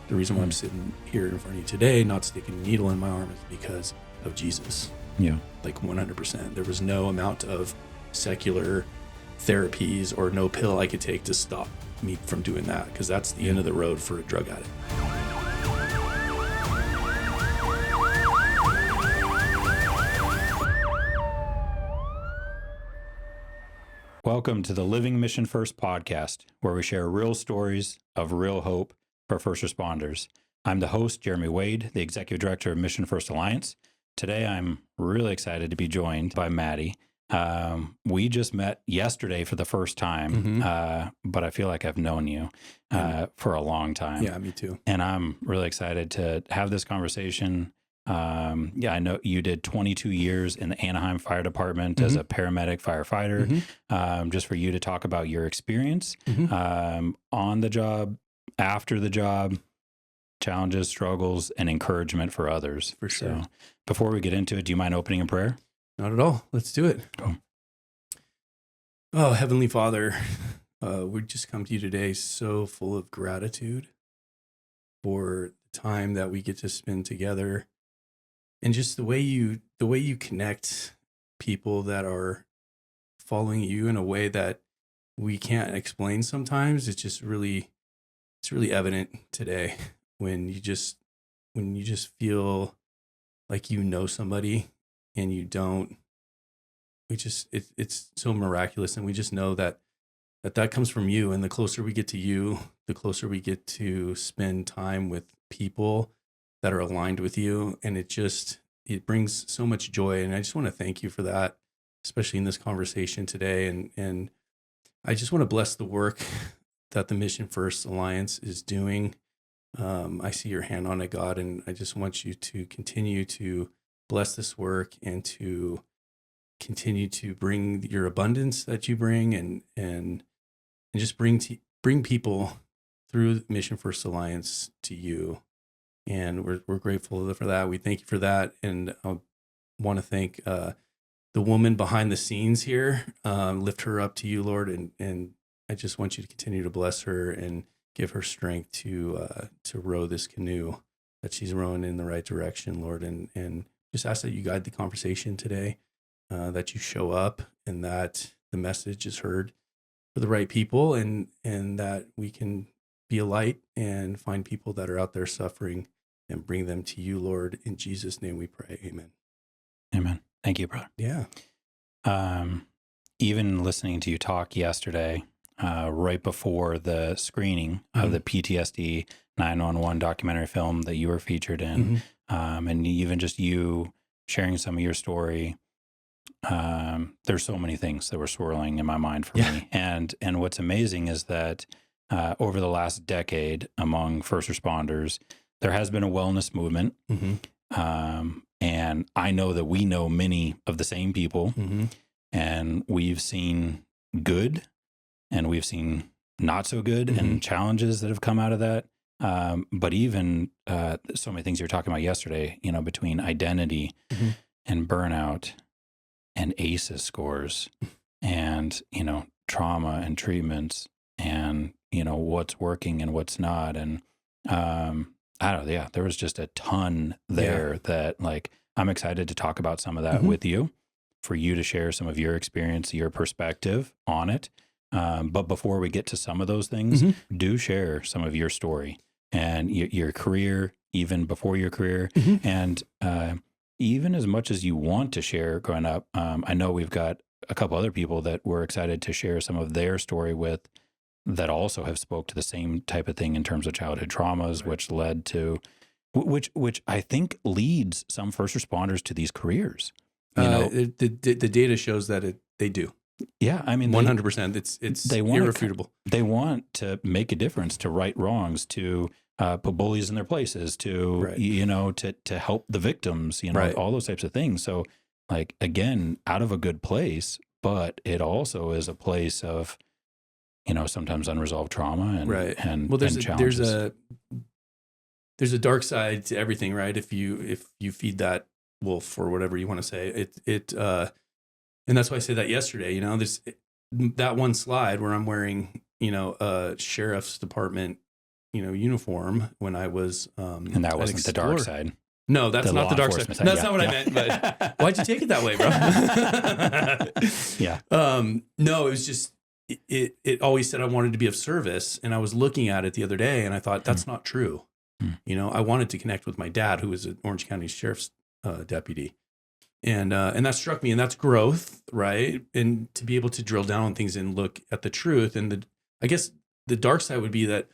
The reason why I'm sitting here in front of you today, not sticking a needle in my arm, is because of Jesus. Yeah. Like 100%. There was no amount of secular therapies or no pill I could take to stop me from doing that, because that's the end of the road for a drug addict. Welcome to the Living Mission First podcast, where we share real stories of real hope for first responders. I'm the host, Jeremy Wade, the Executive Director of Mission First Alliance. Today, I'm really excited to be joined by Matty. We just met yesterday for the first time, but I feel like I've known you for a long time. Yeah, me too. And I'm really excited to have this conversation. I know you did 22 years in the Anaheim Fire Department as a paramedic firefighter, just for you to talk about your experience on the job, after the job, challenges, struggles, and encouragement for others. For sure. So before we get into it, do you mind opening in prayer? Not at all. Let's do it. Cool. Oh, Heavenly Father, we just come to you today so full of gratitude for the time that we get to spend together. And just the way you connect people that are following you in a way that we can't explain sometimes. It's really evident today when you just feel like you know somebody and you don't. It's so miraculous, and we just know that comes from you. And the closer we get to you, the closer we get to spend time with people that are aligned with you. And it brings so much joy. And I just want to thank you for that, especially in this conversation today. And I just want to bless the work that the Mission First Alliance is doing. I see your hand on it, God, and I just want you to continue to bless this work and to continue to bring your abundance that you bring and just bring people through Mission First Alliance to you. And we're grateful for that. We thank you for that. And I want to thank the woman behind the scenes here. Lift her up to you, Lord. And I just want you to continue to bless her and give her strength to row this canoe that she's rowing in the right direction, Lord. And just ask that you guide the conversation today, that you show up and that the message is heard for the right people, and that we can be a light and find people that are out there suffering and bring them to you, Lord. In Jesus' name we pray. Amen. Amen. Thank you, brother. Yeah. Even listening to you talk yesterday, right before the screening of the PTSD 911 documentary film that you were featured in, and even just you sharing some of your story, there's so many things that were swirling in my mind for me. And what's amazing is that over the last decade among first responders, there has been a wellness movement. And I know that we know many of the same people, and we've seen good and we've seen not so good and challenges that have come out of that. But even so many things you were talking about yesterday, between identity and burnout and ACEs scores and, trauma and treatments and, what's working and what's not. And I don't know. Yeah, there was just a ton there that I'm excited to talk about some of that with you, for you to share some of your experience, your perspective on it. But before we get to some of those things, do share some of your story and your career, even before your career. And even as much as you want to share growing up, I know we've got a couple other people that we're excited to share some of their story with, that also have spoke to the same type of thing in terms of childhood traumas, which led to, which I think leads some first responders to these careers. The data shows that they do. Yeah, I mean, 100%. It's irrefutable. They want to make a difference, to right wrongs, to put bullies in their places, to to help the victims, all those types of things. So, again, out of a good place, but it also is a place of sometimes unresolved trauma and challenges. There's a dark side to everything, right? If you feed that wolf, or whatever you want to say, and that's why I said that yesterday. That one slide where I'm wearing a sheriff's department uniform when I was, and that wasn't the dark side. No, that's not the dark side. That's not what I meant, but why'd you take it that way, bro? Yeah. No, it was just, it always said I wanted to be of service. And I was looking at it the other day and I thought, that's not true. I wanted to connect with my dad, who was an Orange County Sheriff's deputy. And that struck me, and that's growth, right? And to be able to drill down on things and look at the truth. And I guess the dark side would be that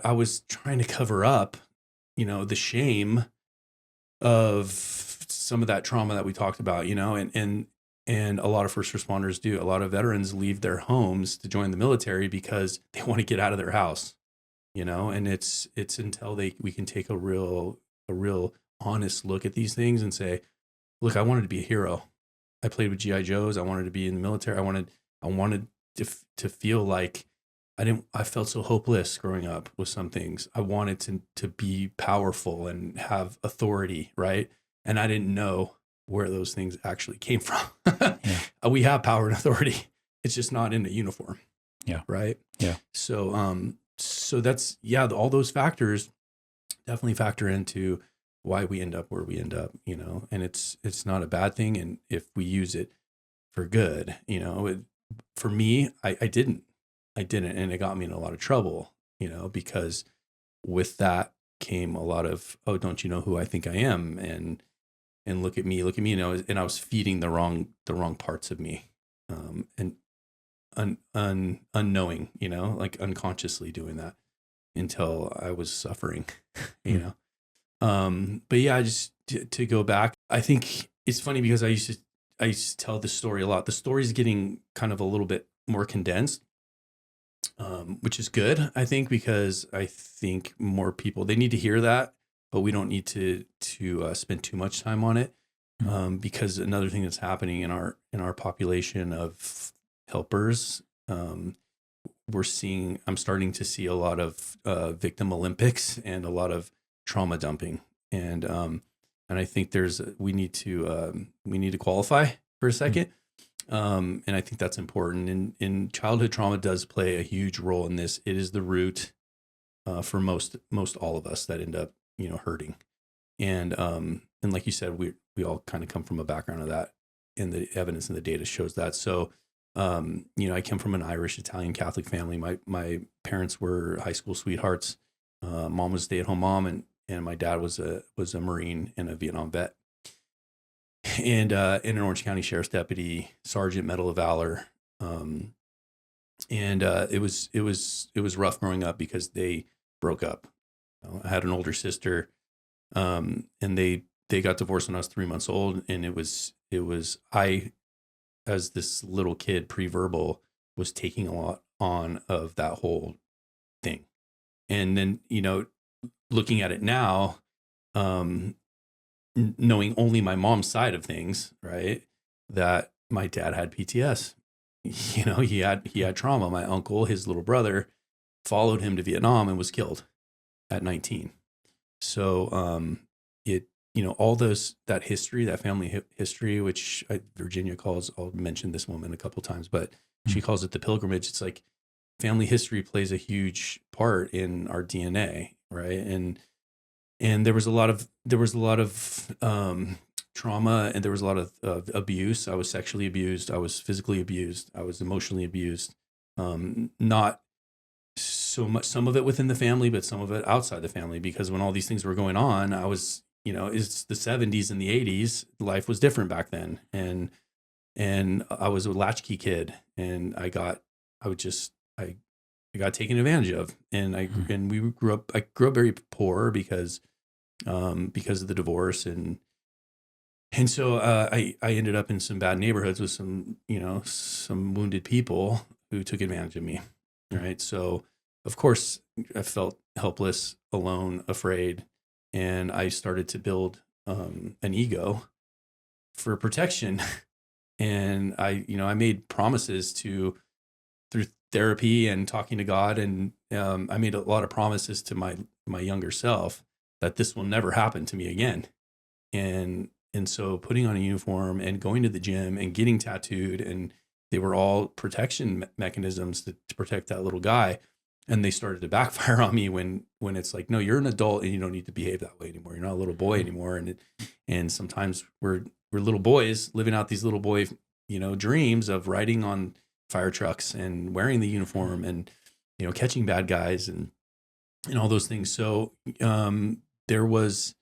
I was trying to cover up, the shame of some of that trauma that we talked about, and a lot of first responders do. A lot of veterans leave their homes to join the military because they want to get out of their house, and it's until we can take a real honest look at these things and say, look, I wanted to be a hero. I played with GI Joes. I wanted to be in the military. I wanted to feel like I felt so hopeless growing up with some things. I wanted to be powerful and have authority, right? And I didn't know where those things actually came from. We have power and authority. It's just not in a uniform. Yeah. Right. Yeah. So that's, all those factors definitely factor into why we end up where we end up, and it's not a bad thing. And if we use it for good, for me, I didn't, and it got me in a lot of trouble, because with that came a lot of, oh, don't you know who I think I am? And look at me, and I was feeding the wrong parts of me, and unknowing, like unconsciously doing that until I was suffering, But yeah, just to go back, I think it's funny because I used to tell this story a lot. The story's getting kind of a little bit more condensed, which is good, I think, because I think more people, they need to hear that, but we don't need to spend too much time on it. Because another thing that's happening in our population of helpers, I'm starting to see a lot of victim Olympics and a lot of trauma dumping, and I think we need to qualify for a second, and I think that's important. And childhood trauma does play a huge role in this. It is the root for most all of us that end up hurting, and like you said, we all kind of come from a background of that, and the evidence and the data shows that. So I came from an Irish Italian Catholic family. My parents were high school sweethearts. Mom was a stay-at-home mom, and my dad was a Marine and a Vietnam vet, and an Orange County Sheriff's deputy, Sergeant, Medal of Valor. It was rough growing up because they broke up. I had an older sister, and they got divorced when I was 3 months old, and it was I, as this little kid, pre-verbal, was taking a lot on of that whole thing. And then, looking at it now, knowing only my mom's side of things, right, that my dad had PTS, he had trauma. My uncle, his little brother, followed him to Vietnam and was killed at 19. So all that history, that family history, which Virginia calls, I'll mention this woman a couple times, but she calls it the pilgrimage. It's like family history plays a huge part in our DNA, right? And there was a lot of trauma, and there was a lot of abuse. I was sexually abused. I was physically abused. I was emotionally abused. Not so much, some of it within the family, but some of it outside the family, because when all these things were going on, I was, it's the 70s and the 80s. Life was different back then. And I was a latchkey kid, and I got taken advantage of. And I grew up very poor because of the divorce. And so I ended up in some bad neighborhoods with some wounded people who took advantage of me. Right. So of course I felt helpless, alone, afraid. And I started to build an ego for protection. And I made promises through therapy and talking to God. And I made a lot of promises to my younger self that this will never happen to me again. And so putting on a uniform and going to the gym and getting tattooed, and they were all protection mechanisms to protect that little guy. And they started to backfire on me when it's like, no, you're an adult and you don't need to behave that way anymore. You're not a little boy anymore. And sometimes we're little boys living out these little boy, dreams of riding on fire trucks and wearing the uniform and, catching bad guys and all those things. So there was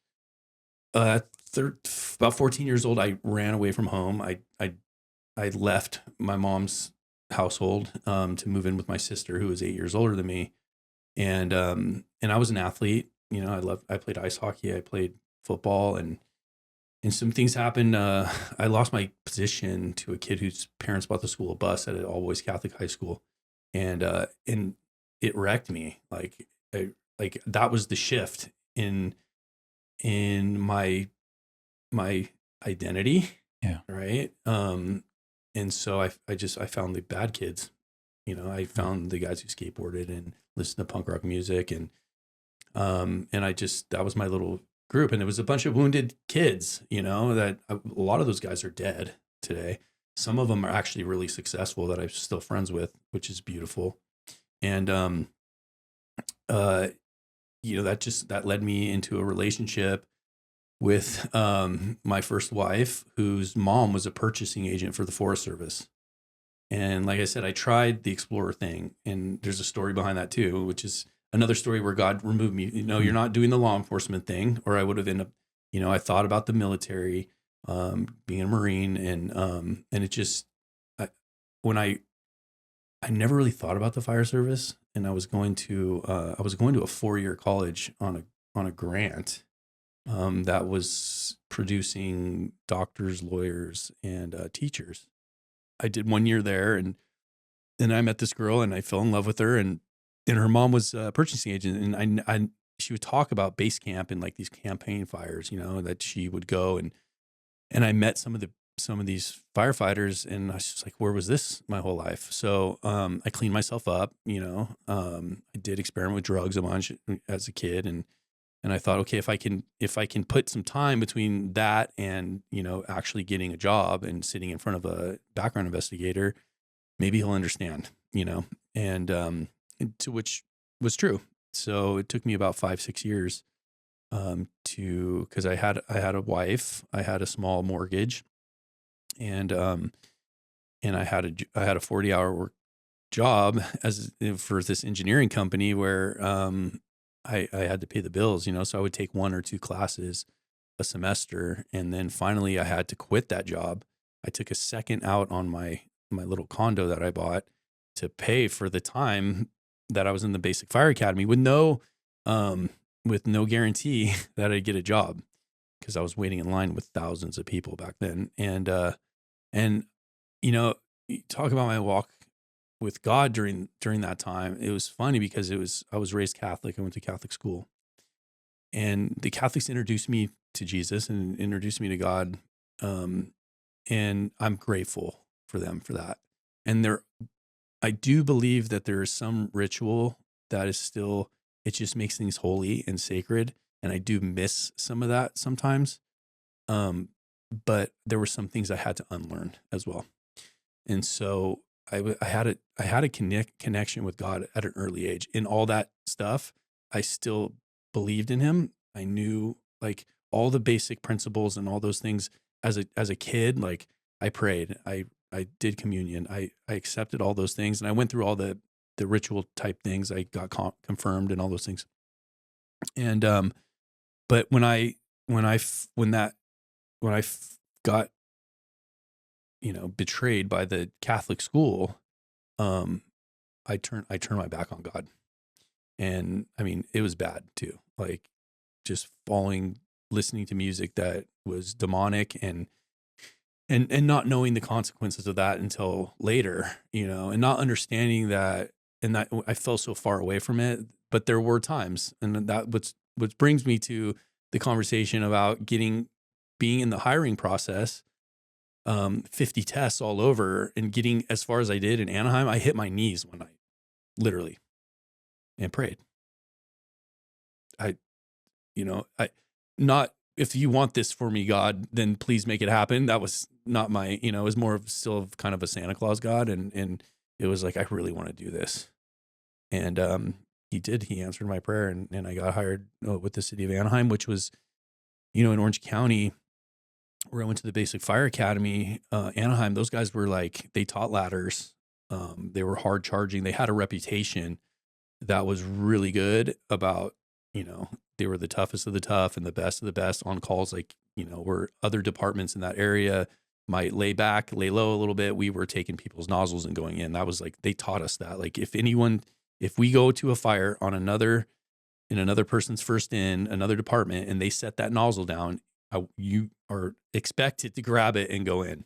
about 14 years old, I ran away from home. I left my mom's household to move in with my sister, who was 8 years older than me. And I was an athlete. I played ice hockey. I played football, and some things happened. I lost my position to a kid whose parents bought the school a bus at an all boys Catholic high school, and it wrecked me. Like that was the shift in my identity. Yeah. Right. And so I found the bad kids. I found the guys who skateboarded and listened to punk rock music, and that was my little group. And it was a bunch of wounded kids, that a lot of those guys are dead today. Some of them are actually really successful that I'm still friends with, which is beautiful. And, that led me into a relationship with my first wife, whose mom was a purchasing agent for the Forest Service. And like I said, I tried the Explorer thing, and there's a story behind that too, which is another story where God removed me. You're not doing the law enforcement thing, or I would have ended up, I thought about the military, being a Marine, and it just, I never really thought about the fire service, and I was going to a 4-year college on a grant that was producing doctors, lawyers, and teachers. I did 1 year there, and then I met this girl, and I fell in love with her, and her mom was a purchasing agent, and she would talk about base camp and like these campaign fires, that she would go, and I met some of these firefighters, and I was just like, where was this my whole life? So I cleaned myself up, I did experiment with drugs a bunch as a kid, and I thought, okay, if I can put some time between that and, actually getting a job and sitting in front of a background investigator, maybe he'll understand, and to which was true. So it took me about 5-6 years because I had a wife, I had a small mortgage, and I had a 40-hour work job for this engineering company where I had to pay the bills, so I would take 1 or 2 classes a semester. And then finally I had to quit that job. I took a second out on my little condo that I bought to pay for the time that I was in the basic fire academy with no guarantee that I'd get a job, because I was waiting in line with thousands of people back then. And you talk about my walk with God during that time. It was funny because I was raised Catholic. I went to Catholic school, and the Catholics introduced me to Jesus and introduced me to God. And I'm grateful for them for that. And I do believe that there is some ritual that is still, it just makes things holy and sacred. And I do miss some of that sometimes. But there were some things I had to unlearn as well. And so I had a connection with God at an early age. In all that stuff, I still believed in him. I knew like all the basic principles and all those things as a kid. Like I prayed, I did communion, I accepted all those things, and I went through all the ritual type things. I got confirmed and all those things. And but when I got betrayed by the Catholic school, I turned my back on God. And I mean, it was bad too. Like just listening to music that was demonic, and not knowing the consequences of that until later, and not understanding that, and that I felt so far away from it. But there were times, and that what brings me to the conversation about being in the hiring process, 50 tests all over, and getting as far as I did in Anaheim. I hit my knees one night, literally, and prayed. Not, if you want this for me, God, then please make it happen. That was not my, it was more of still kind of a Santa Claus God. And it was like, I really want to do this. And he did. He answered my prayer, and I got hired with the city of Anaheim, which was, in Orange County, where I went to the basic fire academy. Anaheim, those guys were like, they taught ladders. They were hard charging. They had a reputation that was really good about, they were the toughest of the tough and the best of the best on calls. Like, where other departments in that area might lay low a little bit, we were taking people's nozzles and going in. That was like, they taught us that. Like, if we go to a fire in another person's first in another department and they set that nozzle down, you are expected to grab it and go in.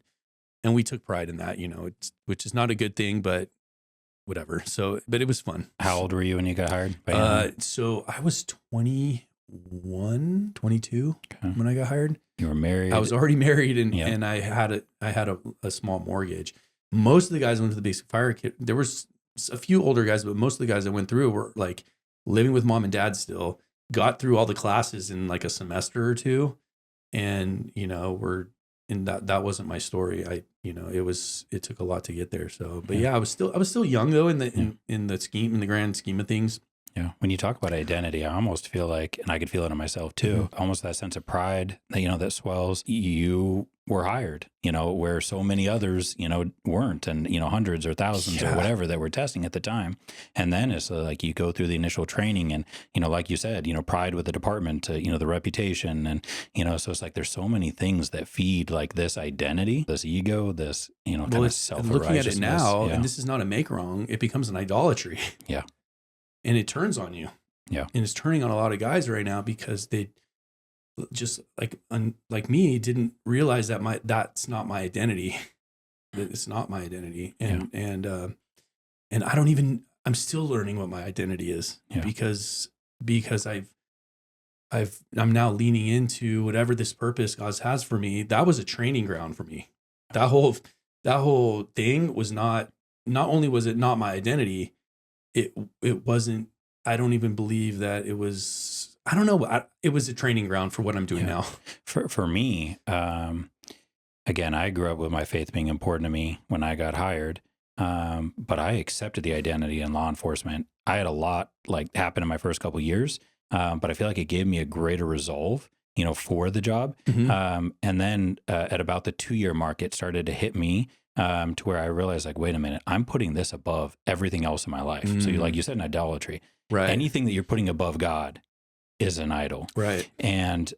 And we took pride in that, which is not a good thing, but whatever. So, but it was fun. How old were you when you got hired? So I was 21, 22 when I got hired. You were married. I was already married, and I had a small mortgage. Most of the guys went to the basic fire kit. There was a few older guys, but most of the guys that went through were like living with mom and dad still, got through all the classes in like a semester or two. And, that wasn't my story. It took a lot to get there. So, but yeah, I was still young though in the grand scheme of things. Yeah. When you talk about identity, I almost feel like, and I could feel it in myself too, almost that sense of pride that, that swells. You were hired, where so many others, weren't, and, hundreds or thousands or whatever that were testing at the time. And then it's like you go through the initial training and, like you said, pride with the department, the reputation. And, so it's like there's so many things that feed like this identity, this ego, this, kind of self-righteousness. Looking at it now, and this is not a make wrong, it becomes an idolatry. Yeah. And it turns on you. Yeah. And it's turning on a lot of guys right now because they just like me didn't realize that that's not my identity. It's not my identity. And I don't even, I'm still learning what my identity is because I'm now leaning into whatever this purpose God has for me. That was a training ground for me. That whole thing was not only was it not my identity, it wasn't, I don't even believe that it was, I don't know, it was a training ground for what I'm doing now. For me, again, I grew up with my faith being important to me when I got hired, but I accepted the identity in law enforcement. I had a lot like happen in my first couple of years, but I feel like it gave me a greater resolve, for the job. And then at about the 2-year mark, it started to hit me to where I realized, like, wait a minute, I'm putting this above everything else in my life. So like you said, in idolatry, right? Anything that you're putting above God is an idol. Right. And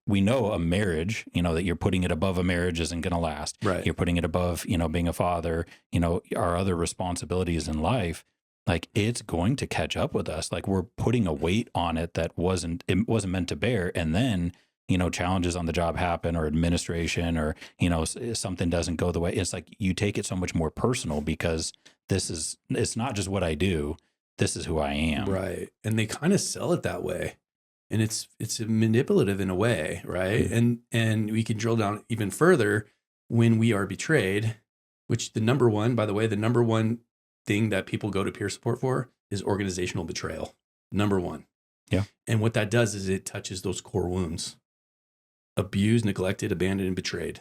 we know a marriage, that you're putting it above a marriage isn't going to last. Right. You're putting it above, being a father, our other responsibilities in life. Like, it's going to catch up with us. Like, we're putting a weight on it that wasn't meant to bear. And then, challenges on the job happen, or administration, or, something doesn't go the way. It's like you take it so much more personal because it's not just what I do. This is who I am. Right. And they kind of sell it that way. And it's manipulative in a way, right? Mm-hmm. And we can drill down even further when we are betrayed, which the number one thing that people go to peer support for is organizational betrayal. Number one. Yeah. And what that does is it touches those core wounds. Abused, neglected, abandoned, and betrayed.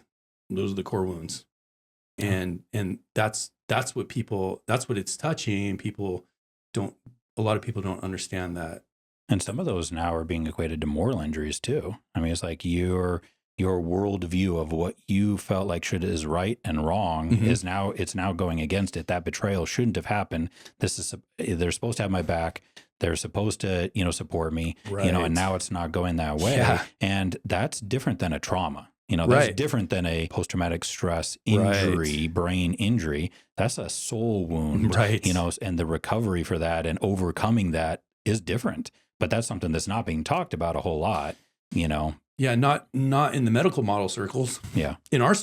Those are the core wounds. Yeah. And that's what it's touching. A lot of people don't understand that. And some of those now are being equated to moral injuries too. I mean, it's like your worldview of what you felt like is right and wrong it's now going against it. That betrayal shouldn't have happened. They're supposed to have my back. They're supposed to, support me, right. And now it's not going that way. Yeah. And that's different than a trauma. That's right. different than a post-traumatic stress injury, right. Brain injury. That's a soul wound, right. And the recovery for that and overcoming that is different. But that's something that's not being talked about a whole lot, Yeah, not in the medical model circles. Yeah. In our,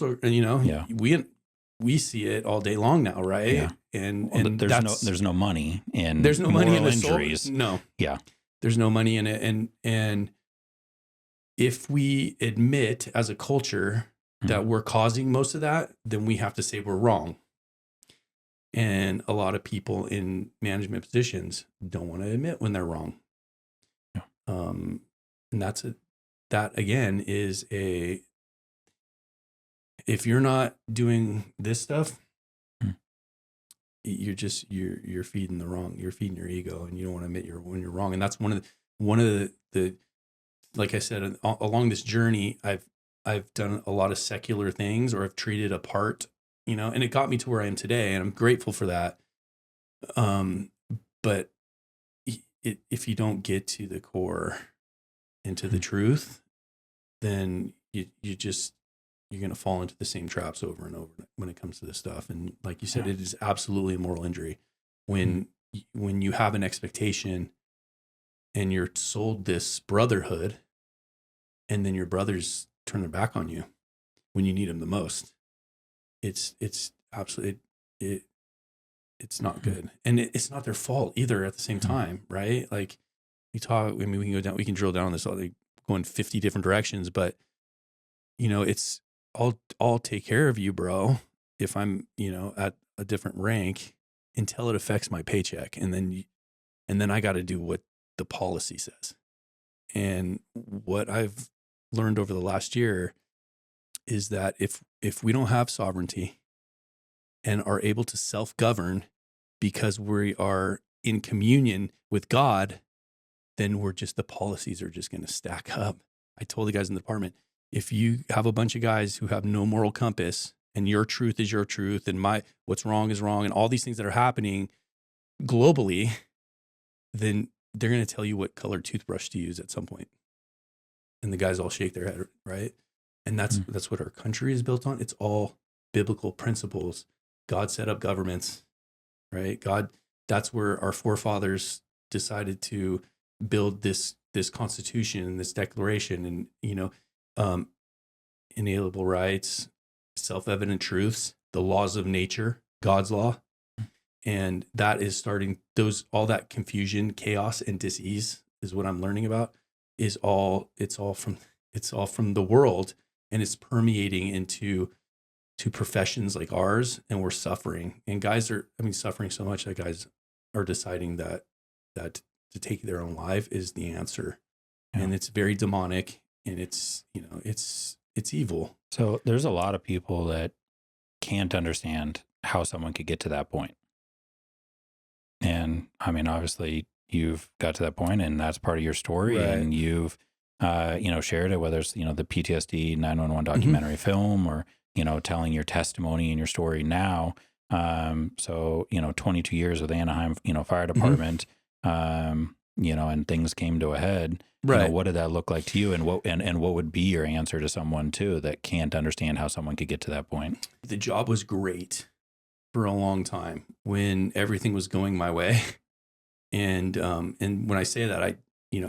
we see it all day long now, right? Yeah. And there's no money in there's no money in the injuries. Soul. No. Yeah. There's no money in it. And if we admit as a culture that we're causing most of that, then we have to say we're wrong. And a lot of people in management positions don't want to admit when they're wrong. Yeah. And that again is if you're not doing this stuff, you're feeding you're feeding your ego, and you don't want to admit when you're wrong. And that's one of the like I said, along this journey, I've done a lot of secular things, or I've treated a part, and it got me to where I am today, and I'm grateful for that. But if you don't get to the core and to the truth, then you're going to fall into the same traps over and over when it comes to this stuff. And like you said, it is absolutely a moral injury when you have an expectation and you're sold this brotherhood, and then your brothers turn their back on you when you need them the most. It's absolutely, it's not good. And it's not their fault either at the same time, right? Like we can drill down on this, like go in 50 different directions, but it's, I'll take care of you, bro, if I'm, at a different rank until it affects my paycheck. And then I got to do what the policy says. And what I've learned over the last year is that if we don't have sovereignty and are able to self-govern because we are in communion with God, then the policies are just going to stack up. I told the guys in the department, if you have a bunch of guys who have no moral compass and your truth is your truth and what's wrong is wrong and all these things that are happening globally, then they're going to tell you what colored toothbrush to use at some point. And the guys all shake their head, right? And that's what our country is built on. It's all biblical principles. God set up governments, right? That's where our forefathers decided to build this constitution and this declaration, and inalienable rights, self-evident truths, the laws of nature, God's law. And that is starting all that confusion, chaos, and dis-ease is what I'm learning about. It's all from the world, and it's permeating into professions like ours, and we're suffering. And guys are suffering so much that guys are deciding that to take their own life is the answer. Yeah. And it's very demonic, and it's evil. So there's a lot of people that can't understand how someone could get to that point. And obviously you've got to that point, and that's part of your story, right. And you've, shared it, whether it's, the PTSD 911 documentary film, or, telling your testimony and your story now. 22 years with Anaheim, Fire Department, and things came to a head. Right. What did that look like to you? And what would be your answer to someone too that can't understand how someone could get to that point? The job was great for a long time when everything was going my way. And when I say that, I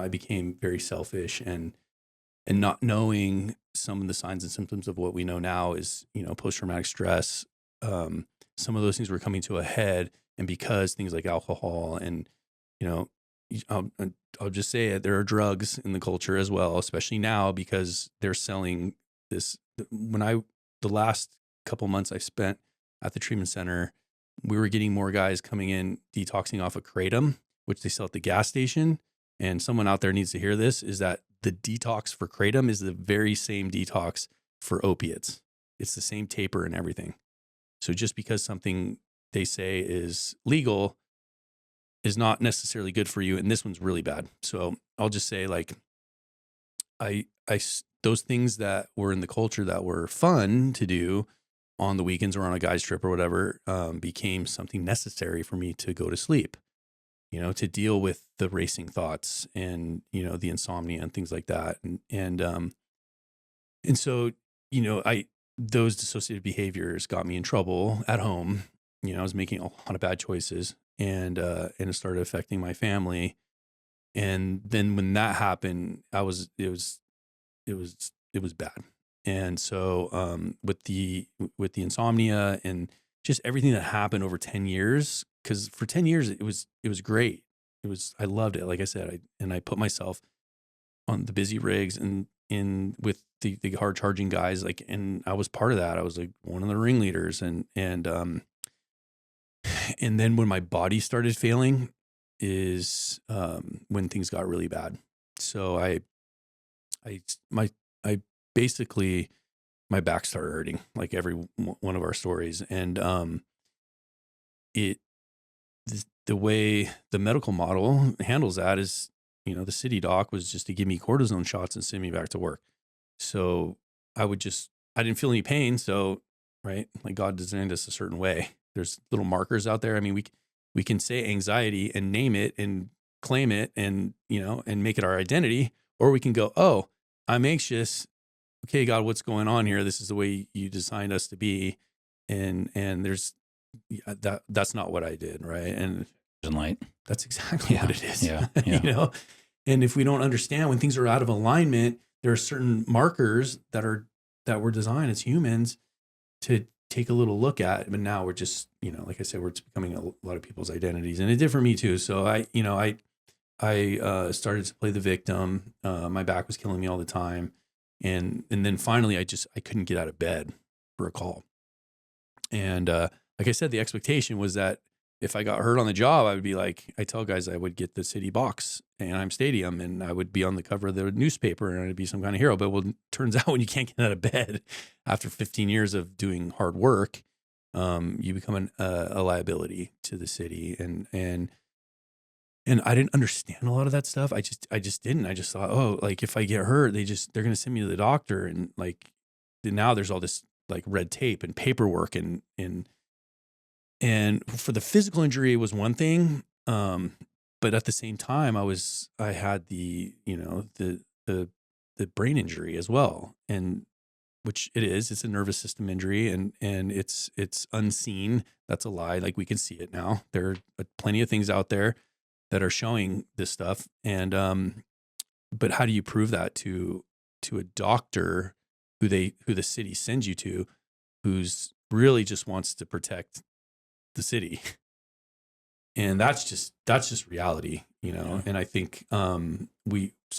became very selfish, and not knowing some of the signs and symptoms of what we know now is, post-traumatic stress. Some of those things were coming to a head, and because things like alcohol and, I'll just say it, there are drugs in the culture as well, especially now because they're selling this. The last couple months I spent at the treatment center, we were getting more guys coming in detoxing off of Kratom, which they sell at the gas station. And someone out there needs to hear this, is that the detox for Kratom is the very same detox for opiates. It's the same taper and everything. So just because something they say is legal is not necessarily good for you. And this one's really bad. So I'll just say, like, those things that were in the culture that were fun to do on the weekends or on a guy's trip or whatever, became something necessary for me to go to sleep, to deal with the racing thoughts and, the insomnia and things like that. And so, those dissociative behaviors got me in trouble at home. I was making a lot of bad choices, and it started affecting my family. And then when that happened, it was bad. And so, with the insomnia and just everything that happened over 10 years, because for 10 years, it was great. I loved it. Like I said, I put myself on the busy rigs and with the hard charging guys, and I was part of that. I was like one of the ringleaders, and then when my body started failing is, when things got really bad. So I basically, my back started hurting, like every one of our stories. And, the way the medical model handles that is, the city doc was just to give me cortisone shots and send me back to work. So I didn't feel any pain. So, right. Like God designed us a certain way. There's little markers out there. I mean, we can say anxiety and name it and claim it and, and make it our identity, or we can go, oh, I'm anxious. Okay, God, what's going on here? This is the way you designed us to be. And that's not what I did. Right. And light. That's exactly what it is. Yeah. And if we don't understand when things are out of alignment, there are certain markers that we're designed as humans to take a little look at. But now we're just, like I said, it's becoming a lot of people's identities, and it did for me too. So I started to play the victim. My back was killing me all the time. And then finally I couldn't get out of bed for a call. And like I said, the expectation was that if I got hurt on the job, I would be like, I tell guys I would get the city box, Anaheim Stadium, and I would be on the cover of the newspaper and I'd be some kind of hero. But it turns out when you can't get out of bed after 15 years of doing hard work, you become a liability to the city. And I didn't understand a lot of that stuff. I just didn't. I just thought, oh, like if I get hurt, they're going to send me to the doctor. And like now there's all this like red tape and paperwork and for the physical injury, it was one thing. But at the same time, I had the brain injury as well. And which it's a nervous system injury and it's unseen. That's a lie. Like we can see it now. There are plenty of things out there that are showing this stuff. And, but how do you prove that to a doctor who the city sends you to, who's really just wants to protect the city? And that's just reality, And I think a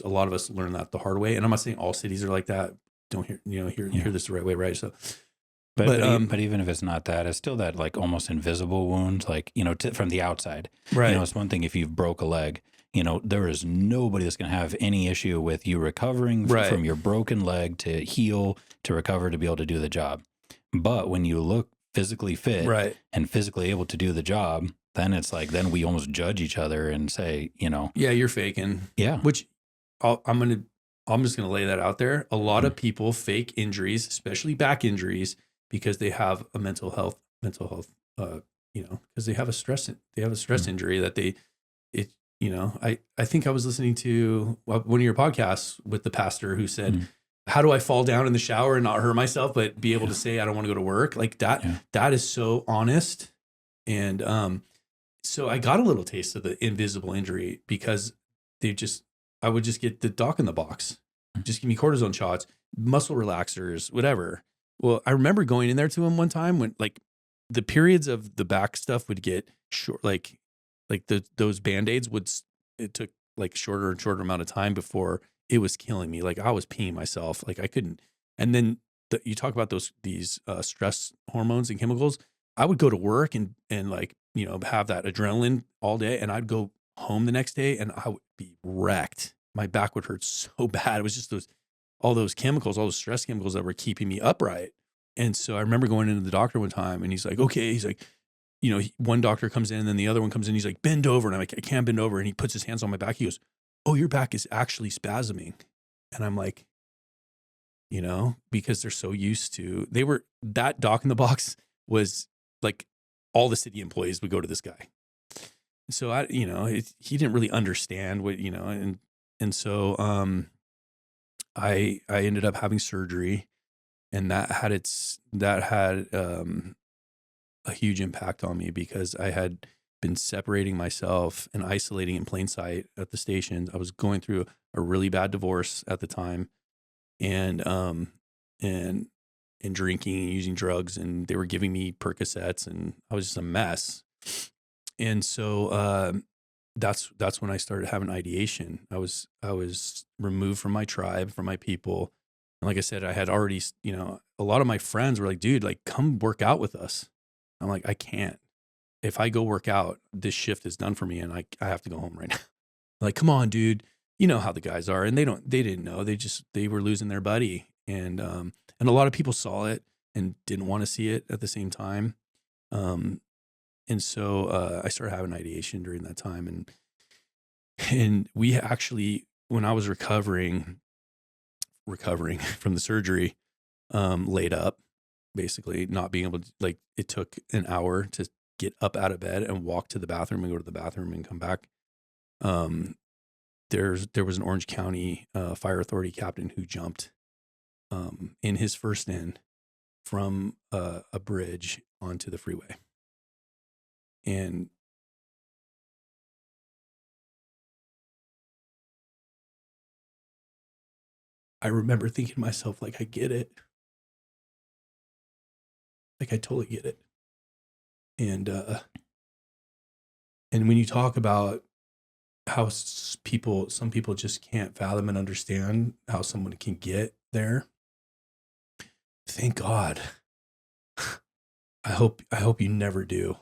lot of us learn that the hard way. And I'm not saying all cities are like that. Don't hear this the right way, right? So, but even if it's not that, it's still that like almost invisible wound, like from the outside. Right. It's one thing if you've broke a leg. There is nobody that's going to have any issue with you recovering from your broken leg to heal, to recover, to be able to do the job. But when you look physically fit and physically able to do the job, then it's like, then we almost judge each other and say, yeah, you're faking. Yeah. Which I'm just going to lay that out there. A lot of people fake injuries, especially back injuries, because they have a mental health, because they have a stress injury that I think I was listening to one of your podcasts with the pastor who said, how do I fall down in the shower and not hurt myself, but be able to say, I don't want to go to work? Like that, that is so honest. And, so I got a little taste of the invisible injury because I would just get the doc in the box, just give me cortisone shots, muscle relaxers, whatever. Well, I remember going in there to him one time when like the periods of the back stuff would get short, like those Band-Aids it took like shorter and shorter amount of time before it was killing me. Like I was peeing myself, like I couldn't. And then you talk about these stress hormones and chemicals. I would go to work and like, have that adrenaline all day, and I'd go home the next day and I would be wrecked. My back would hurt so bad. It was just all those chemicals, all those stress chemicals that were keeping me upright. And so I remember going into the doctor one time and he's like, okay, he's like, one doctor comes in and then the other one comes in. He's like, bend over. And I'm like, I can't bend over. And he puts his hands on my back. He goes, oh, your back is actually spasming. And I'm like, because they're so used to, that doc in the box was like all the city employees would go to this guy. So he didn't really understand what, and so I ended up having surgery, and that had a huge impact on me because I had been separating myself and isolating in plain sight at the station. I was going through a really bad divorce at the time, and drinking and using drugs, and they were giving me Percocets, and I was just a mess. And so that's when I started having ideation. I was removed from my tribe, from my people. And like I said, I had already, a lot of my friends were like, dude, like come work out with us. I'm like, I can't. If I go work out, this shift is done for me and I have to go home right now. Like, come on, dude. You know how the guys are. And they didn't know. They were losing their buddy. And a lot of people saw it and didn't want to see it at the same time. And so I started having ideation during that time. And we actually, when I was recovering from the surgery, laid up, basically not being able to, like, it took an hour to get up out of bed and walk to the bathroom and go to the bathroom and come back. There was an Orange County Fire Authority captain who jumped in his first in from a bridge onto the freeway. And I remember thinking to myself, like, I get it. Like, I totally get it. And when you talk about how some people just can't fathom and understand how someone can get there, thank God. I hope you never do.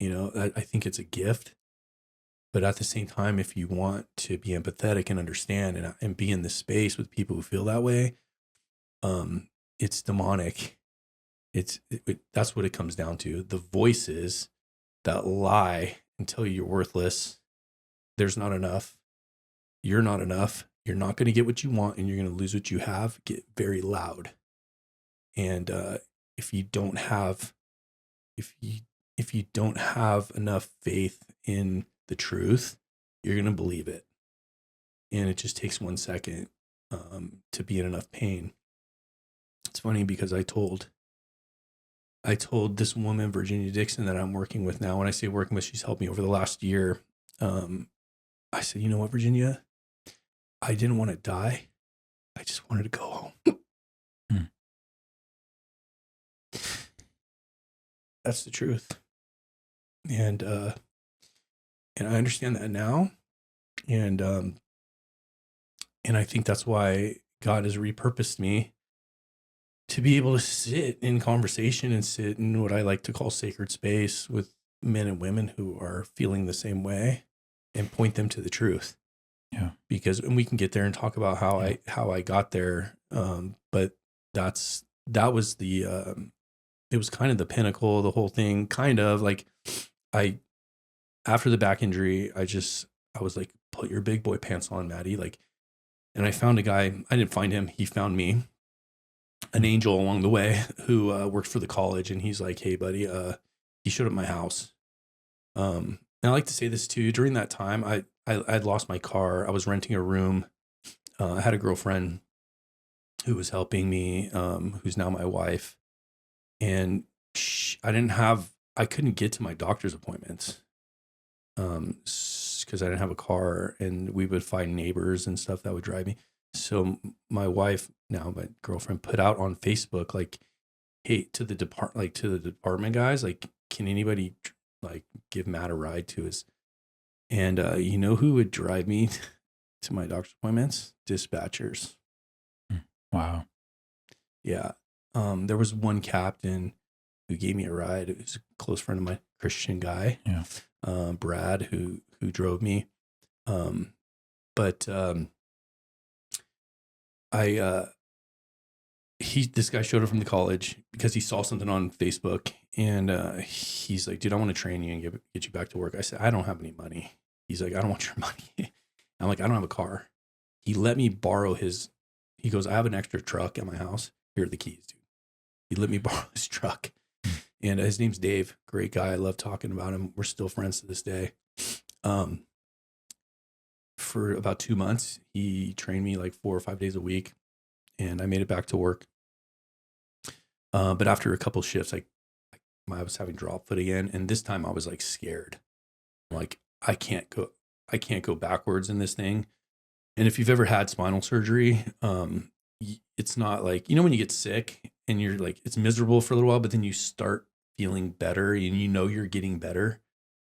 You know, I think it's a gift. But at the same time, if you want to be empathetic and understand and be in the space with people who feel that way, it's demonic. That's what it comes down to. The voices that lie and tell you you're worthless, there's not enough, you're not enough, you're not going to get what you want, and you're going to lose what you have, get very loud. And if you don't have enough faith in the truth, you're going to believe it. And it just takes 1 second to be in enough pain. It's funny because I told this woman, Virginia Dixon, that I'm working with now. When I say working with, she's helped me over the last year. I said, you know what, Virginia? I didn't want to die. I just wanted to go home. That's the truth. And I understand that now. And I think that's why God has repurposed me to be able to sit in conversation and sit in what I like to call sacred space with men and women who are feeling the same way and point them to the truth. Yeah. And we can get there and talk about how I got there. But that was it was kind of the pinnacle of the whole thing. Kind of like after the back injury, I was like, put your big boy pants on, Matty. Like, and I found a guy. I didn't find him. He found me, an angel along the way who worked for the college. And he's like, hey, buddy, he showed up at my house. And I like to say this too. During that time, I'd lost my car. I was renting a room. I had a girlfriend who was helping me, who's now my wife. And I couldn't get to my doctor's appointments because I didn't have a car, and we would find neighbors and stuff that would drive me. So my wife, now my girlfriend, put out on Facebook, like, hey, to the department guys, like, can anybody like give Matt a ride to his? And you know who would drive me to my doctor's appointments? Dispatchers. Wow. Yeah. There was one captain who gave me a ride. It was a close friend of mine, Christian guy. Yeah. Brad, who drove me. This guy showed up from the college because he saw something on Facebook, and he's like, dude, I want to train you and get you back to work. I said, I don't have any money. He's like, I don't want your money. I'm like, I don't have a car. He let me borrow he goes, I have an extra truck at my house. Here are the keys, dude. He let me borrow his truck. And his name's Dave. Great guy. I love talking about him. We're still friends to this day. For about 2 months, he trained me like 4 or 5 days a week, and I made it back to work. But after a couple shifts, I was having drop foot again. And this time I was like scared. Like, I can't go backwards in this thing. And if you've ever had spinal surgery, it's not like, you know, when you get sick and you're like, it's miserable for a little while, but then you start feeling better and you know you're getting better.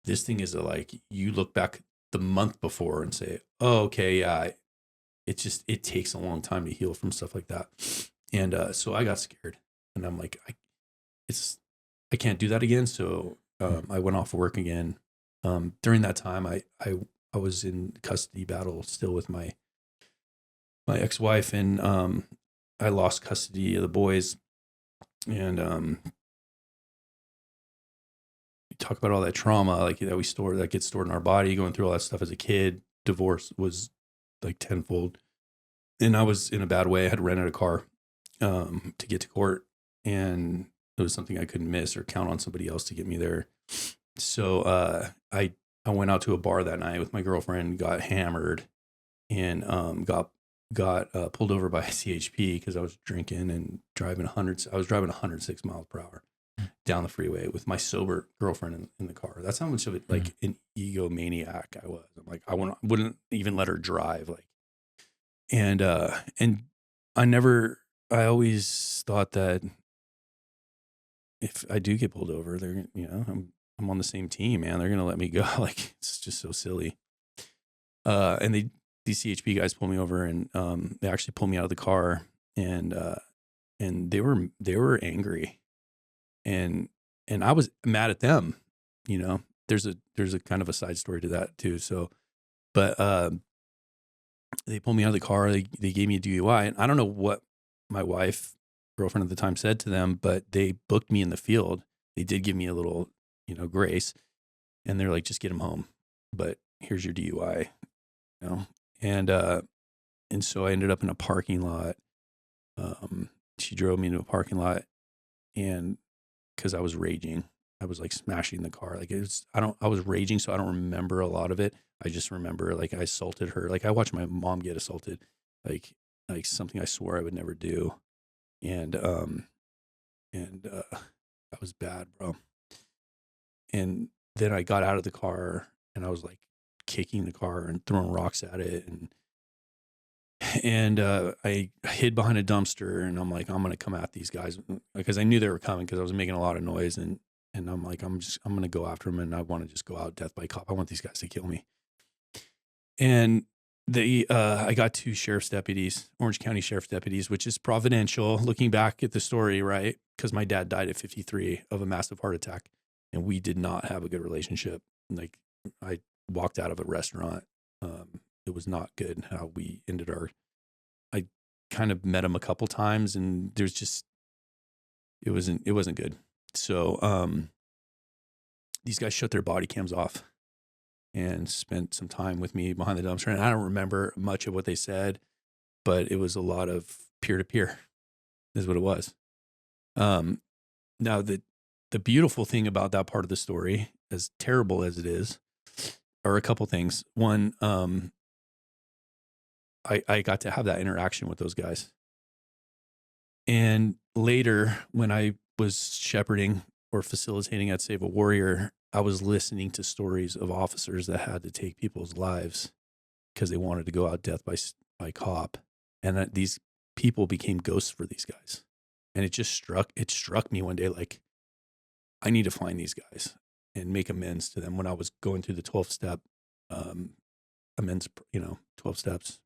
This thing is like, you look back the month before and say, oh, okay, yeah, it takes a long time to heal from stuff like that. And so I got scared, and I'm like, I can't do that again. So I went off work again. During that time, I was in custody battle still with my ex-wife, and I lost custody of the boys. And we talk about all that trauma, like that gets stored in our body, going through all that stuff as a kid. Divorce was like tenfold. And I was in a bad way. I had rented a car to get to court, and it was something I couldn't miss or count on somebody else to get me there. So I went out to a bar that night with my girlfriend, got hammered, and got pulled over by a CHP because I was drinking and driving 106 miles per hour down the freeway with my sober girlfriend in the car. That's how much of it, like an egomaniac I was. I'm like, wouldn't even let her drive. Like, and I always thought that if I do get pulled over, they're, I'm on the same team, man. They're going to let me go. Like, it's just so silly. And these CHP guys pulled me over, and they actually pulled me out of the car, and they were angry, and I was mad at them. There's a kind of a side story to that too. So, but they pulled me out of the car. They gave me a DUI, and I don't know what my girlfriend at the time said to them, but they booked me in the field. They did give me a little, grace, and they're like, just get him home, but here's your DUI, and so I ended up in a parking lot. She drove me into a parking lot, and because I was raging, I was like smashing the car. Like I was raging, so I don't remember a lot of it. I just remember like I assaulted her. Like I watched my mom get assaulted, like something I swore I would never do. And that was bad, bro. And then I got out of the car, and I was like kicking the car and throwing rocks at it. And I hid behind a dumpster, and I'm like, I'm going to come at these guys because I knew they were coming because I was making a lot of noise. And I'm like, I'm going to go after them, and I want to just go out death by cop. I want these guys to kill me. And I got 2 sheriff's deputies, Orange County sheriff's deputies, which is providential looking back at the story, right? Because my dad died at 53 of a massive heart attack, and we did not have a good relationship. Like I walked out of a restaurant. It was not good how we ended I kind of met him a couple times, and it wasn't good. So, these guys shut their body cams off and spent some time with me behind the dumpster. And I don't remember much of what they said, but it was a lot of peer-to-peer is what it was. Now the beautiful thing about that part of the story, as terrible as it is, are a couple things. One, I got to have that interaction with those guys. And later, when I was shepherding or facilitating at Save a Warrior, I was listening to stories of officers that had to take people's lives because they wanted to go out death by cop. And that these people became ghosts for these guys. And it struck me one day, like, I need to find these guys and make amends to them when I was going through the 12-step amends, 12 steps.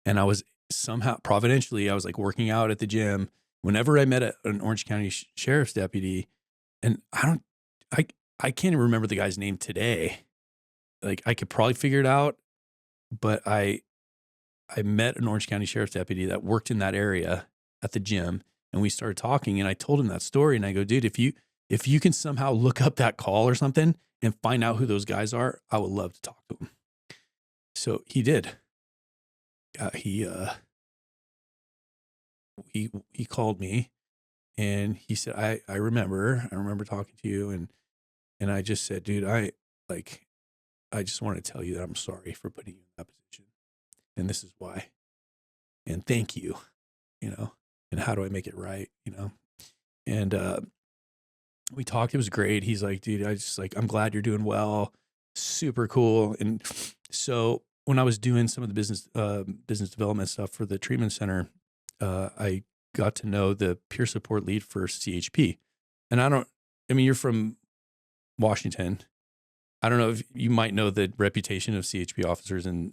And I was somehow, providentially, I was like working out at the gym. Whenever I met an Orange County sheriff's deputy, and I can't even remember the guy's name today. Like I could probably figure it out, but I met an Orange County sheriff's deputy that worked in that area at the gym, and we started talking, and I told him that story, and I go, dude, if you can somehow look up that call or something and find out who those guys are, I would love to talk to them. So he did. He called me, and he said, I remember talking to you, and I just said, dude, I just want to tell you that I'm sorry for putting you in that position, and this is why, and thank you, and how do I make it right, and we talked. It was great. He's like, dude, I'm glad you're doing well. Super cool. And so when I was doing some of the business development stuff for the treatment center, I got to know the peer support lead for CHP. And you're from Washington. I don't know if you might know the reputation of CHP officers in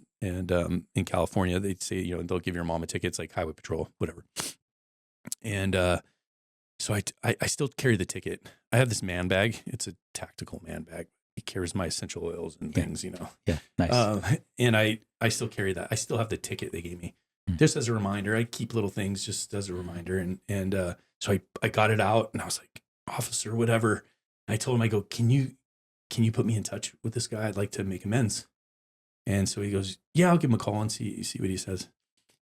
California. They'd say, they'll give your mom a ticket. It's like highway patrol, whatever. And so I still carry the ticket. I have this man bag. It's a tactical man bag. It carries my essential oils and things, Yeah, nice. And I still carry that. I still have the ticket they gave me just as a reminder. I keep little things just as a reminder. And so I got it out, and I was like, officer, whatever. I told him, I go, can you put me in touch with this guy? I'd like to make amends. And so he goes, yeah, I'll give him a call and see what he says.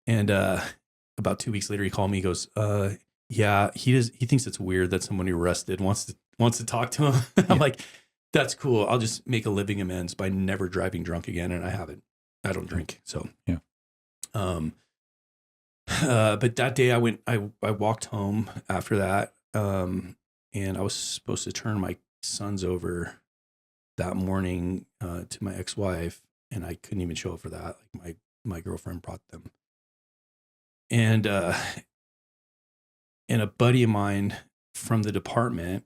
And about 2 weeks later, he called me. He goes, yeah, he thinks it's weird that someone he arrested wants to talk to him. I'm like, that's cool. I'll just make a living amends by never driving drunk again. And I haven't. I don't drink. So yeah. But that day I walked home after that. And I was supposed to turn my sons over that morning to my ex-wife, and I couldn't even show up for that. Like my girlfriend brought them. And a buddy of mine from the department,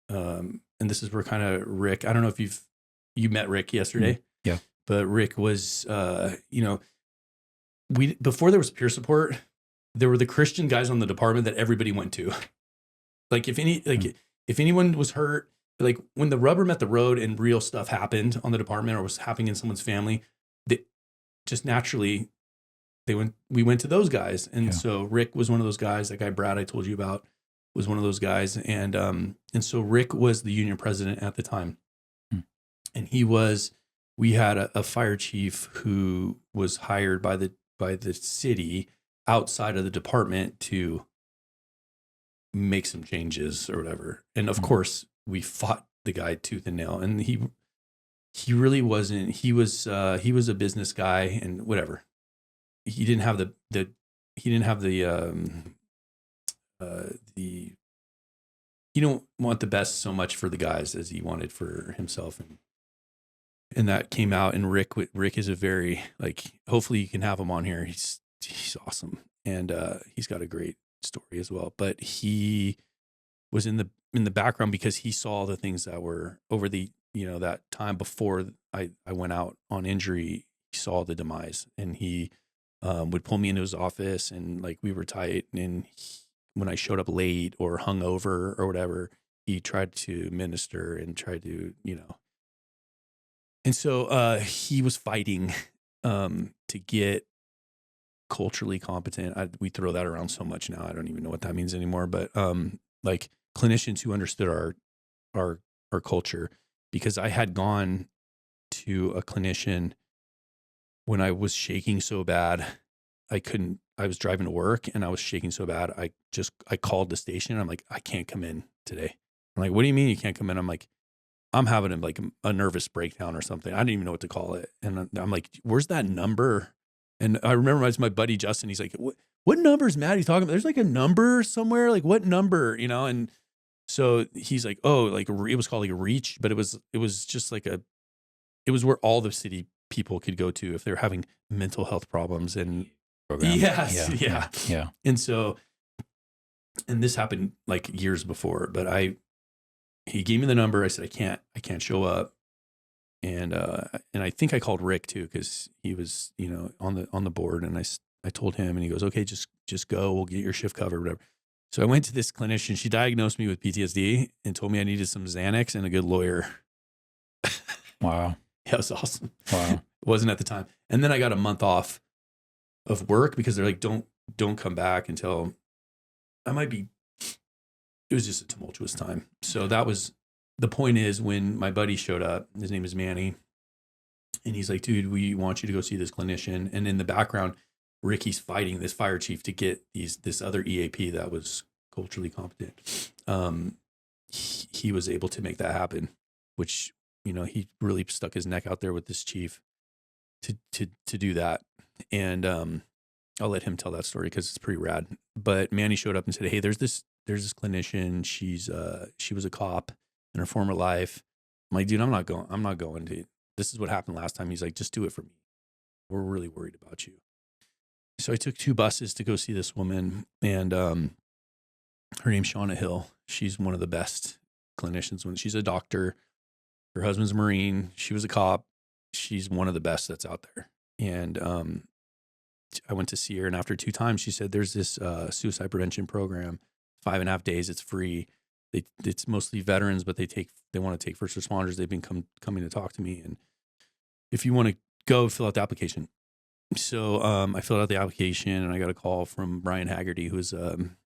and this is where kind of Rick, I don't know if you met Rick yesterday. Yeah. But Rick was, before there was peer support, there were the Christian guys on the department that everybody went to. Like if anyone was hurt, like when the rubber met the road and real stuff happened on the department or was happening in someone's family, they just naturally we went to those guys. And so Rick was one of those guys. That guy Brad I told you about was one of those guys. And so Rick was the union president at the time. And we had a fire chief who was hired by the city outside of the department to make some changes or whatever. And of course we fought the guy tooth and nail, and he really wasn't, he was a business guy and whatever. He didn't have he don't want the best so much for the guys as he wanted for himself. And that came out, and Rick is a very, like, hopefully you can have him on here. He's awesome. And he's got a great story as well, but he was in the background because he saw the things that were over the, that time before I went out on injury. He saw the demise, and he would pull me into his office, and like we were tight. And when I showed up late or hungover or whatever, he tried to minister and tried to, and so he was fighting to get culturally competent. We throw that around so much now. I don't even know what that means anymore. But like clinicians who understood our culture, because I had gone to a clinician when I was shaking so bad, I was driving to work and I was shaking so bad. I called the station. I'm like, I can't come in today. I'm like, what do you mean you can't come in? I'm like, I'm having like a nervous breakdown or something. I didn't even know what to call it. And I'm like, where's that number? And I remember it was my buddy, Justin. He's like, what number is Matty talking about? There's like a number somewhere. Like what number, And so he's like, oh, like it was called like a reach, but it was just like it was where all the city people could go to if they're having mental health problems. And yes, yeah. And so, and this happened like years before, but he gave me the number. I said, I can't show up. And I think I called Rick too, cause he was, on the board, and I told him, and he goes, okay, just go, we'll get your shift covered, whatever. So I went to this clinician. She diagnosed me with PTSD and told me I needed some Xanax and a good lawyer. Wow. Yeah, it was awesome. Wow. It wasn't at the time. And then I got a month off of work because they're like, don't come back until it was just a tumultuous time. So that was, the point is when my buddy showed up, his name is Manny, and he's like, dude, we want you to go see this clinician. And in the background, Ricky's fighting this fire chief to get this other EAP that was culturally competent. He was able to make that happen, which, he really stuck his neck out there with this chief to do that. And I'll let him tell that story because it's pretty rad. But Manny showed up and said, hey, there's this clinician. She was a cop in her former life. I'm like, dude, I'm not going to. This is what happened last time. He's like, just do it for me. We're really worried about you. So I took 2 buses to go see this woman, and her name's Shauna Hill. She's one of the best clinicians. When she's a doctor, her husband's a Marine. She was a cop. She's one of the best that's out there. And I went to see her, and after 2 times, she said, there's this suicide prevention program, 5.5 days. It's free. It's mostly veterans, but they want to take first responders. They've been coming to talk to me. And if you want to go, fill out the application. So I filled out the application, and I got a call from Brian Haggerty, who's an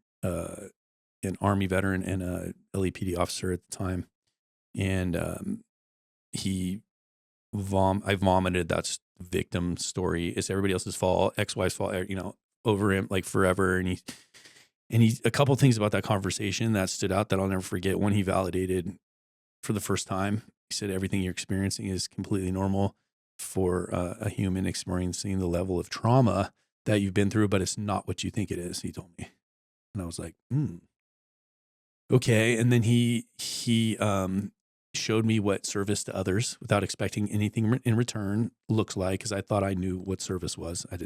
an Army veteran and a LAPD officer at the time. And I vomited that victim story. It's everybody else's fault, ex-wife's fault, over him like forever. And he a couple things about that conversation that stood out that I'll never forget. One, he validated for the first time. He said, everything you're experiencing is completely normal for a human experiencing the level of trauma that you've been through, but it's not what you think it is, he told me. And I was like, okay. And then he showed me what service to others without expecting anything in return looks like, because I thought I knew what service was. I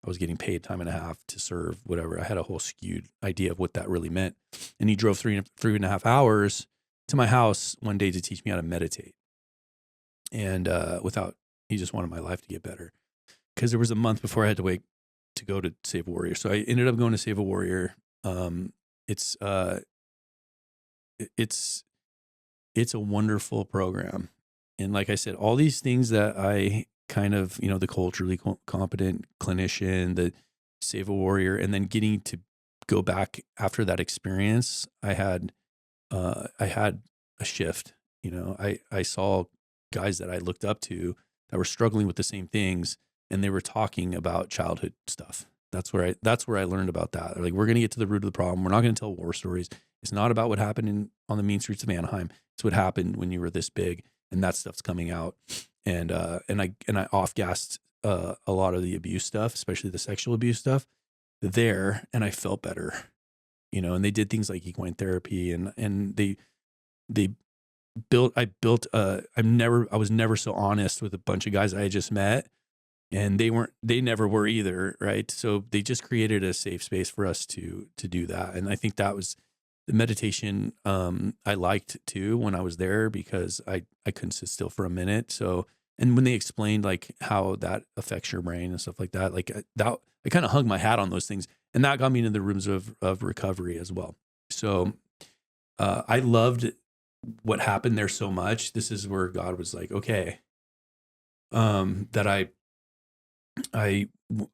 was getting paid time and a half to serve, whatever. I had a whole skewed idea of what that really meant. And he drove 3.5 hours to my house one day to teach me how to meditate. And he just wanted my life to get better, because there was a month before I had to wait to go to Save a Warrior. So I ended up going to Save a Warrior. It's a wonderful program. And like I said, all these things that I kind of, the culturally competent clinician, the Save a Warrior, and then getting to go back after that experience, I had a shift. I saw guys that I looked up to that were struggling with the same things, and they were talking about childhood stuff. That's where I learned about that. They're like, we're going to get to the root of the problem. We're not going to tell war stories. It's not about what happened on the mean streets of Anaheim. It's what happened when you were this big, and that stuff's coming out. And I off-gassed a lot of the abuse stuff, especially the sexual abuse stuff there, and I felt better. And they did things like equine therapy, and they I was never so honest with a bunch of guys I had just met, and they never were either. Right. So they just created a safe space for us to do that. And I think that was the meditation. I liked too when I was there, because I couldn't sit still for a minute. So, and when they explained like how that affects your brain and stuff like that, I kind of hung my hat on those things, and that got me into the rooms of recovery as well. So, I loved what happened there so much. This is where God was like, okay, that I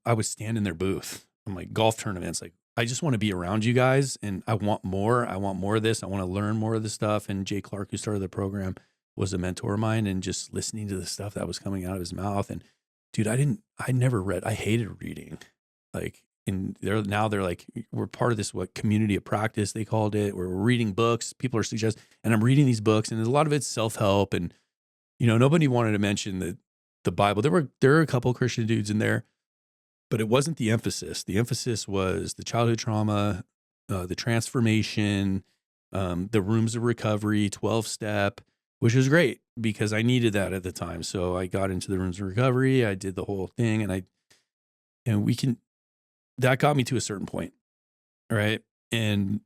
would stand in their booth. I'm like, golf tournaments. Like, I just want to be around you guys, and I want more. I want more of this. I want to learn more of this stuff. And Jay Clark, who started the program, was a mentor of mine, and just listening to the stuff that was coming out of his mouth. And dude, I never read. I hated reading. Like, and they're like, we're part of this, community of practice, they called it, where we're reading books. People are suggesting, and I'm reading these books, and a lot of it's self-help. And, nobody wanted to mention the Bible. There were a couple of Christian dudes in there, but it wasn't the emphasis. The emphasis was the childhood trauma, the transformation, the rooms of recovery, 12-step, which was great because I needed that at the time. So I got into the rooms of recovery. I did the whole thing, that got me to a certain point. Right. And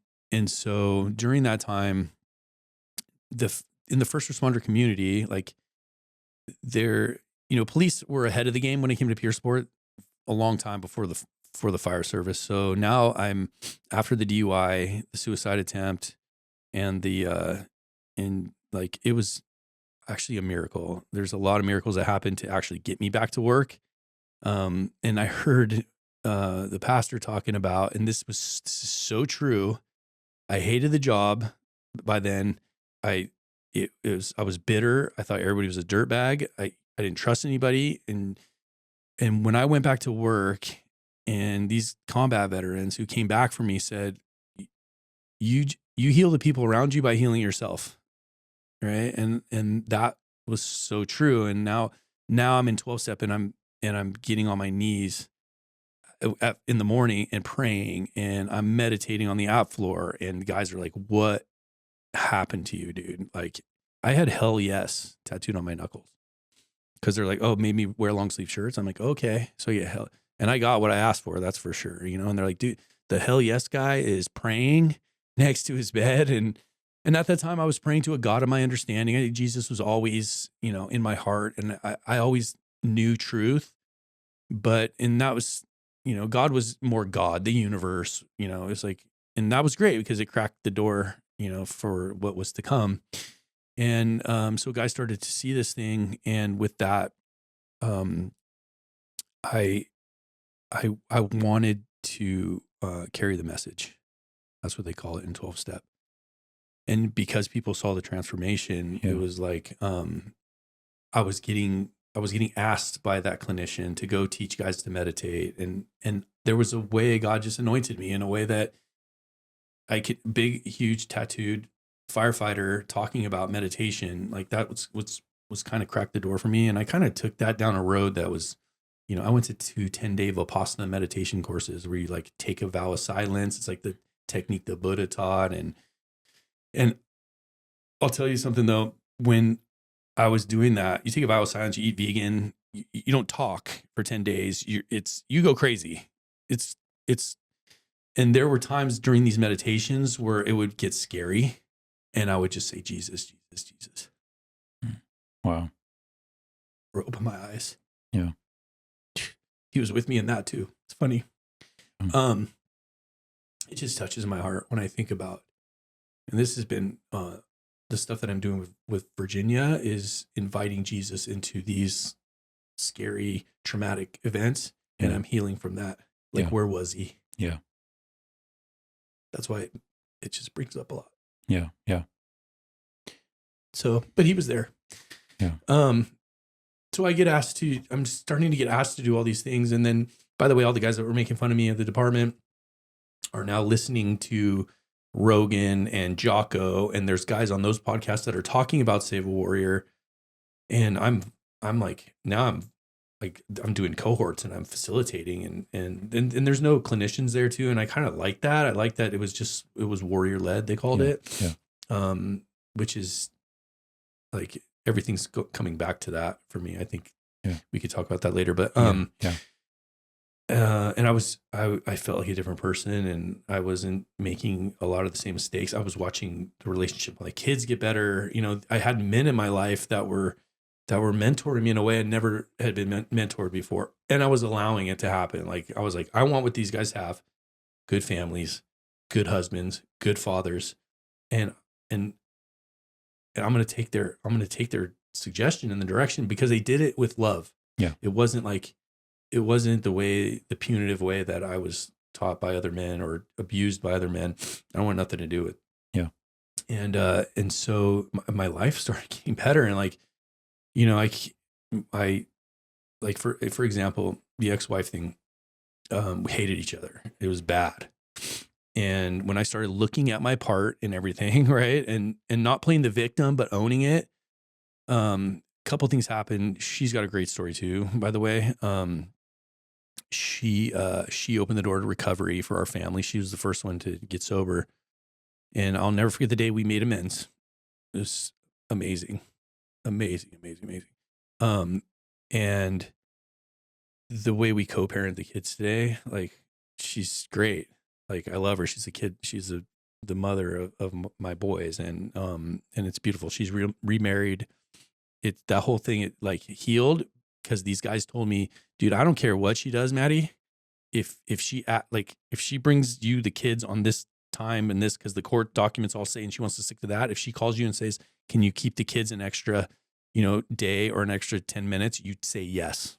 so during that time, in the first responder community, like police were ahead of the game when it came to peer support a long time before the fire service. So now I'm after the DUI, the suicide attempt, and it was actually a miracle. There's a lot of miracles that happened to actually get me back to work. And I heard the pastor talking about, and this is so true. I hated the job by then. I was bitter. I thought everybody was a dirtbag. I didn't trust anybody. And when I went back to work, and these combat veterans who came back from me said, you heal the people around you by healing yourself. Right. And that was so true. And now I'm in 12-step, and I'm getting on my knees in the morning and praying, and I'm meditating on the app floor, and guys are like, what happened to you, dude? Like, I had hell yes tattooed on my knuckles, because they're like, oh, made me wear long sleeve shirts. I'm like, okay. So yeah, hell. And I got what I asked for, that's for sure. And they're like, dude, the hell yes guy is praying next to his bed. And at that time I was praying to a God of my understanding. Jesus was always, in my heart, and I always knew truth, and that was, God was more God, the universe, it's like, and that was great because it cracked the door, for what was to come. And so guys started to see this thing, and with that, I wanted to carry the message. That's what they call it in 12-step. And because people saw the transformation, it was like I was getting asked by that clinician to go teach guys to meditate, and there was a way God just anointed me in a way that I could, big, huge, tattooed firefighter talking about meditation, like that was kind of cracked the door for me. And I kind of took that down a road that was, I went to 2 10-day Vipassana meditation courses where you like take a vow of silence. It's like the technique the Buddha taught. And I'll tell you something though, when I was doing that, you take a vow of silence, you eat vegan, you don't talk for 10 days. You go crazy. And there were times during these meditations where it would get scary and I would just say, Jesus, Jesus, Jesus. Wow. Or open my eyes. Yeah. He was with me in that too. It's funny. Mm. It just touches my heart when I think about, and this has been, the stuff that I'm doing with Virginia is inviting Jesus into these scary, traumatic events. And I'm healing from that. Like, where was he? Yeah. That's why it just brings up a lot. Yeah. Yeah. So, but he was there. Yeah. So I'm starting to get asked to do all these things. And then, by the way, all the guys that were making fun of me at the department are now listening to Rogan and Jocko. And there's guys on those podcasts that are talking about Save a Warrior. And I'm doing cohorts and I'm facilitating and there's no clinicians there too. And I kind of like that. I like that it was warrior led, they called it. Yeah. Which is like, everything's coming back to that for me. I think we could talk about that later, but, and I felt like a different person and I wasn't making a lot of the same mistakes. I was watching the relationship with my kids get better. I had men in my life that were mentoring me in a way I never had been mentored before. And I was allowing it to happen. Like, I was like, I want what these guys have: good families, good husbands, good fathers. And I'm going to take their suggestion in the direction because they did it with love. Yeah. It wasn't the punitive way that I was taught by other men or abused by other men. I don't want nothing to do with. Yeah. And so my life started getting better. And like, I like, for example, the ex-wife thing, we hated each other. It was bad. And when I started looking at my part in everything, right, and not playing the victim, but owning it, couple things happened. She's got a great story too, by the way. She opened the door to recovery for our family. She was the first one to get sober. And I'll never forget the day we made amends. It was amazing. Amazing. And the way we co-parent the kids today, like, she's great. Like, I love her. She's a kid. She's the mother of my boys. And it's beautiful. She's remarried. That whole thing, it like healed because these guys told me, dude, I don't care what she does, Matty. If she brings you the kids on this time and this, because the court documents all say, and she wants to stick to that. If she calls you and says, can you keep the kids an extra, day or an extra 10 minutes, you'd say yes.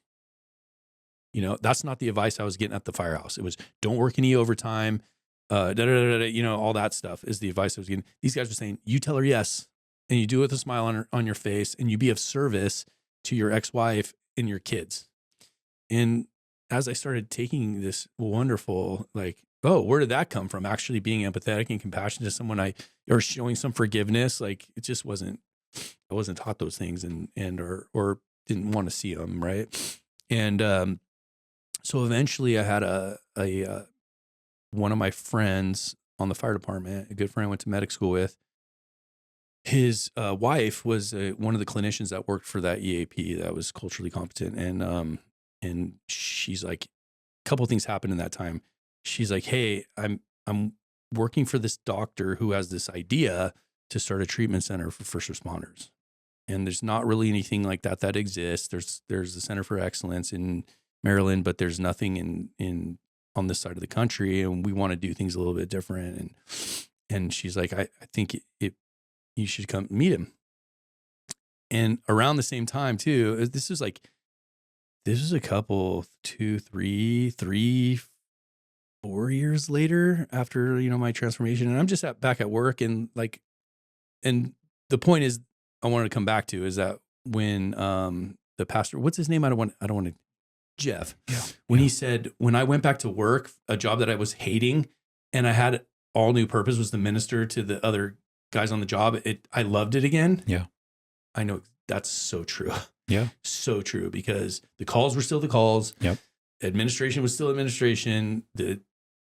That's not the advice I was getting at the firehouse. It was, don't work any overtime, all that stuff is the advice I was getting. These guys were saying, you tell her yes, and you do it with a smile on your face, and you be of service to your ex-wife and your kids. And as I started taking this wonderful, like, oh, where did that come from? Actually being empathetic and compassionate to someone or showing some forgiveness. Like, it just wasn't, I wasn't taught those things or didn't want to see them. Right. And, so eventually I had one of my friends on the fire department, a good friend I went to medic school with. His wife was one of the clinicians that worked for that EAP that was culturally competent. And she's like, a couple of things happened in that time. She's like, hey, I'm working for this doctor who has this idea to start a treatment center for first responders. And there's not really anything like that exists. There's the Center for Excellence in Maryland, but there's nothing on this side of the country, and we want to do things a little bit different. And she's like, I think you should come meet him. And around the same time too, this was a couple, 2, 3, 4 years later after, my transformation, and I'm just back at work, and and the point is I wanted to come back to is that when, the pastor, what's his name? I don't want to, Jeff, Yeah. when he said, when I went back to work, a job that I was hating and I had all new purpose was to minister to the other guys on the job. I loved it again. Yeah. I know that's so true. Yeah. So true, because the calls were still the calls. Yep. Administration was still administration. The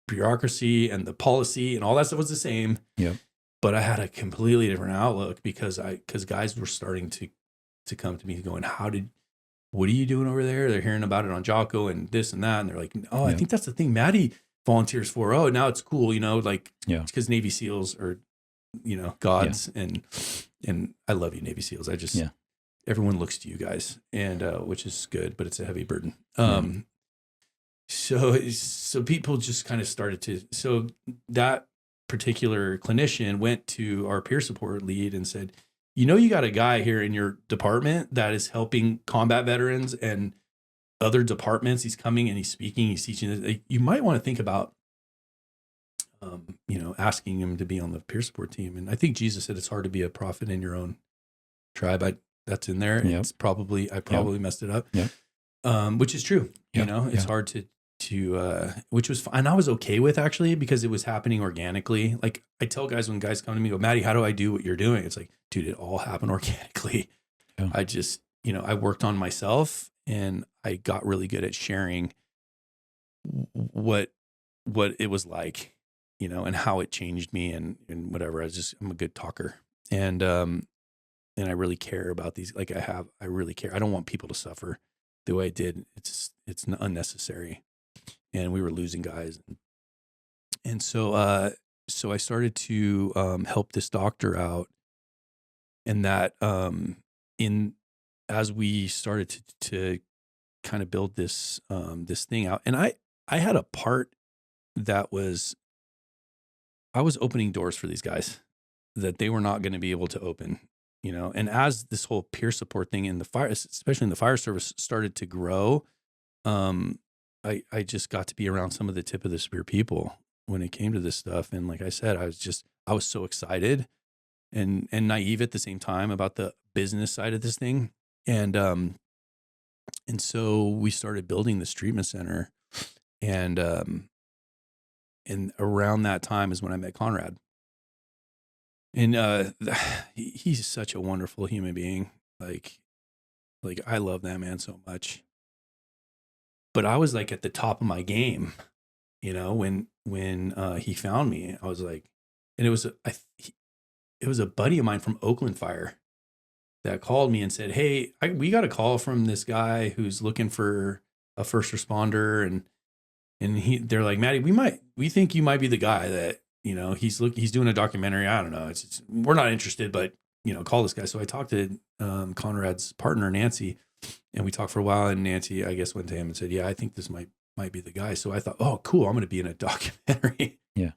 bureaucracy and the policy and all that stuff was the same. Yep. But I had a completely different outlook because guys were starting to come to me going, what are you doing over there? They're hearing about it on Jocko and this and that. And they're like, oh, I think that's the thing Matty volunteers for. Oh, now it's cool. It's because Navy SEALs are, gods. And I love you, Navy SEALs. Everyone looks to you guys, and which is good, but it's a heavy burden. So people just kind of started to, so that particular clinician went to our peer support lead and said, you got a guy here in your department that is helping combat veterans and other departments. He's coming and he's speaking, he's teaching. You might want to think about, asking him to be on the peer support team. And I think Jesus said it's hard to be a prophet in your own tribe. That's in there. Yep. I probably messed it up. Yep. Which is true. Yep. It's hard to which was fine. And I was okay with, actually, because it was happening organically. Like, I tell guys, when guys come to me, go, Matty, how do I do what you're doing? It's like, dude, it all happened organically. Yeah. I just, I worked on myself, and I got really good at sharing what it was like, and how it changed me and whatever. I'm a good talker. And I really care about these. I really care. I don't want people to suffer the way I did. It's unnecessary. And we were losing guys. And so I started to help this doctor out. And that as we started to kind of build this thing out, and I had a part that I was opening doors for these guys that they were not going to be able to open, and as this whole peer support thing in the fire, especially in the fire service, started to grow, I just got to be around some of the tip of the spear people when it came to this stuff. And like I said, I was so excited and naive at the same time about the business side of this thing. And so we started building this treatment center, and around that time is when I met Conrad. And he's such a wonderful human being. Like I love that man so much. But I was like at the top of my game, when he found me. I was like, and it was a buddy of mine from Oakland Fire that called me and said, hey, we got a call from this guy who's looking for a first responder, and they're like, Matty, we think you might be the guy that, he's doing a documentary. I don't know. We're not interested, but call this guy. So I talked to Conrad's partner, Nancy, and we talked for a while. And Nancy, I guess, went to him and said, yeah, I think this might be the guy. So I thought, oh, cool, I'm going to be in a documentary. Yeah.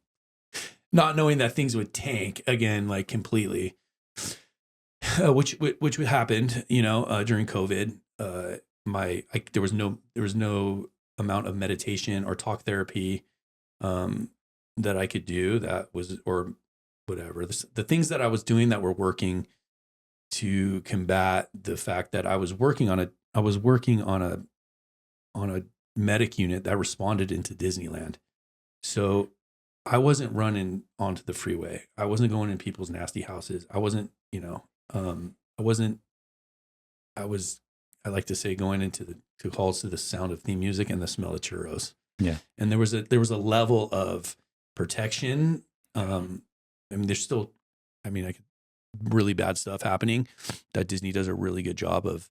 Not knowing that things would tank again, like completely, which happened, during COVID. There was no amount of meditation or talk therapy that I could do that was, or whatever, the things that I was doing that were working to combat the fact that I was working on a medic unit that responded into Disneyland. So I wasn't running onto the freeway. I wasn't going in people's nasty houses. I wasn't, I like to say, going into the calls to the sound of theme music and the smell of churros. Yeah. And there was a level of protection. There's still, really bad stuff happening that Disney does a really good job of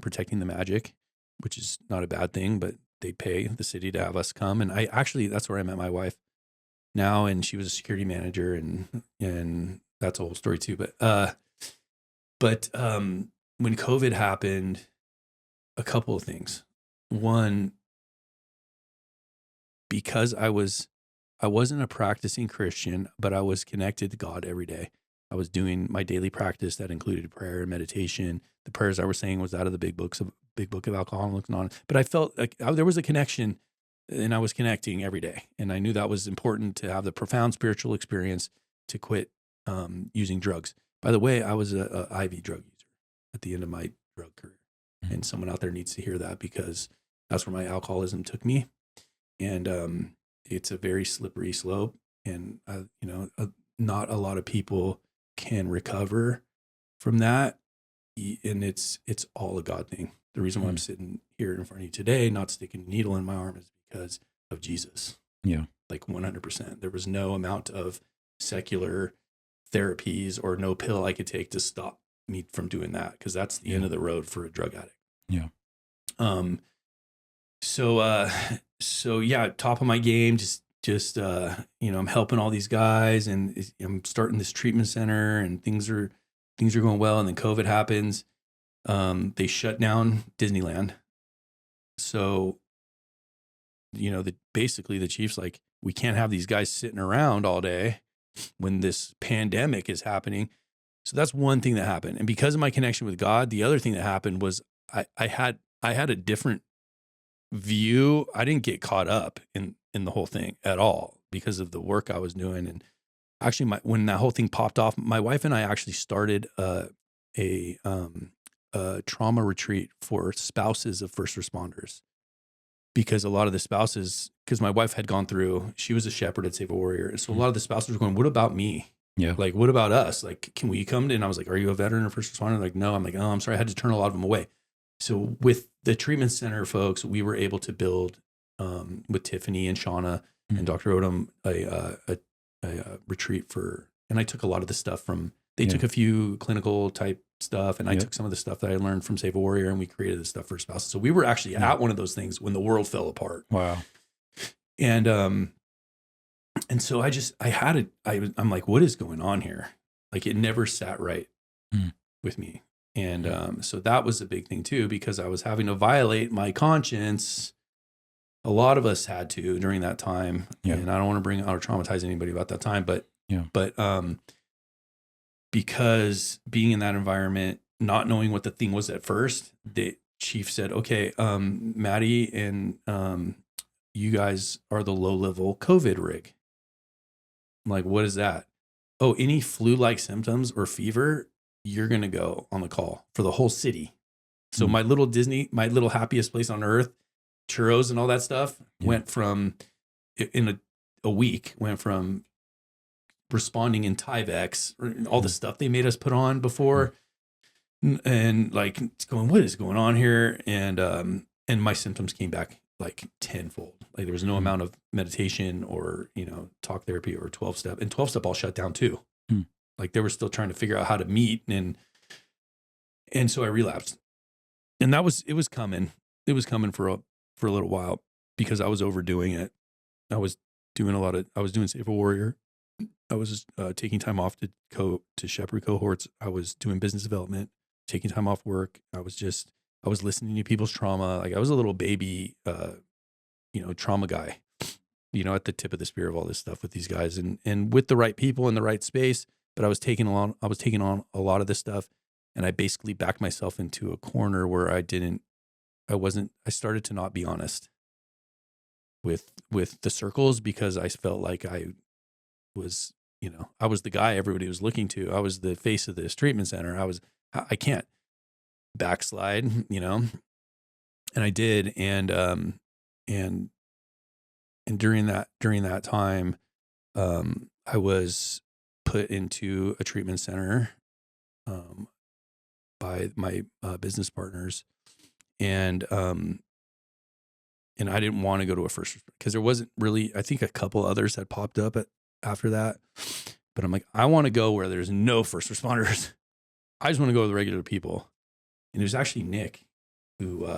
protecting the magic, which is not a bad thing, but they pay the city to have us come. And that's where I met my wife now. And she was a security manager, and that's a whole story too. But when COVID happened, a couple of things. One, because I wasn't a practicing Christian, but I was connected to God every day. I was doing my daily practice that included prayer and meditation. The prayers I was saying was out of the big book of Alcoholics Anonymous. But I felt like there was a connection and I was connecting every day. And I knew that was important to have the profound spiritual experience to quit using drugs. By the way, I was a IV drug user at the end of my drug career. Mm-hmm. And someone out there needs to hear that, because that's where my alcoholism took me. And it's a very slippery slope. And, not a lot of people can recover from that. And it's all a God thing. The reason why I'm sitting here in front of you today, not sticking a needle in my arm, is because of Jesus. Yeah. Like 100%. There was no amount of secular therapies or no pill I could take to stop me from doing that, because that's the end of the road for a drug addict. Yeah. So yeah, top of my game, just I'm helping all these guys, and I'm starting this treatment center, and things are going well. And then COVID happens. They shut down Disneyland. So, basically the chief's like, we can't have these guys sitting around all day when this pandemic is happening. So that's one thing that happened. And because of my connection with God, the other thing that happened was I had a different view. I didn't get caught up in the whole thing at all because of the work I was doing. And actually, when that whole thing popped off, my wife and I actually started a trauma retreat for spouses of first responders, because a lot of the spouses, because my wife had gone through, she was a shepherd at Save a Warrior. And so a lot of the spouses were going, what about me? Yeah. Like, what about us? Like, can we come to? And I was like, are you a veteran or first responder? Like, no. I'm like, oh, I'm sorry. I had to turn a lot of them away. So with the treatment center folks, we were able to build with Tiffany and Shauna and Dr. Odom a retreat for, and I took a lot of the stuff from, they took a few clinical type stuff, and I took some of the stuff that I learned from Save a Warrior, and we created the stuff for spouses. So we were actually at one of those things when the world fell apart. Wow. And so I'm like, what is going on here? Like, it never sat right with me. And so that was a big thing too, because I was having to violate my conscience. A lot of us had to during that time. Yeah. And I don't want to bring out or traumatize anybody about that time, but because being in that environment, not knowing what the thing was at first, the chief said, okay, Matty and you guys are the low-level COVID rig. I'm like, what is that? Oh, any flu-like symptoms or fever, you're going to go on the call for the whole city. So my little happiest place on earth, churros and all that stuff, went from, in a week, went from responding in Tyvek, all the stuff they made us put on before, and like going, what is going on here? And my symptoms came back like tenfold. Like, there was no amount of meditation or, talk therapy or 12-step, and 12-step all shut down too. Like, they were still trying to figure out how to meet. And so I relapsed, and it was coming for a little while, because I was overdoing it. I was doing Save a Warrior. I was taking time off to shepherd cohorts. I was doing business development, taking time off work. I was listening to people's trauma. Like, I was a little baby, trauma guy, at the tip of the spear of all this stuff with these guys, and with the right people in the right space. But I was taking on a lot of this stuff, and I basically backed myself into a corner where I started to not be honest with the circles, because I felt like I was the guy everybody was looking to. I was the face of this treatment center. I can't backslide, and I did. And during that time, I was put into a treatment center, by my business partners. And I didn't want to go to a first, because there wasn't really, I think a couple others had popped up after that, but I'm like, I want to go where there's no first responders. I just want to go with regular people. And it was actually Nick who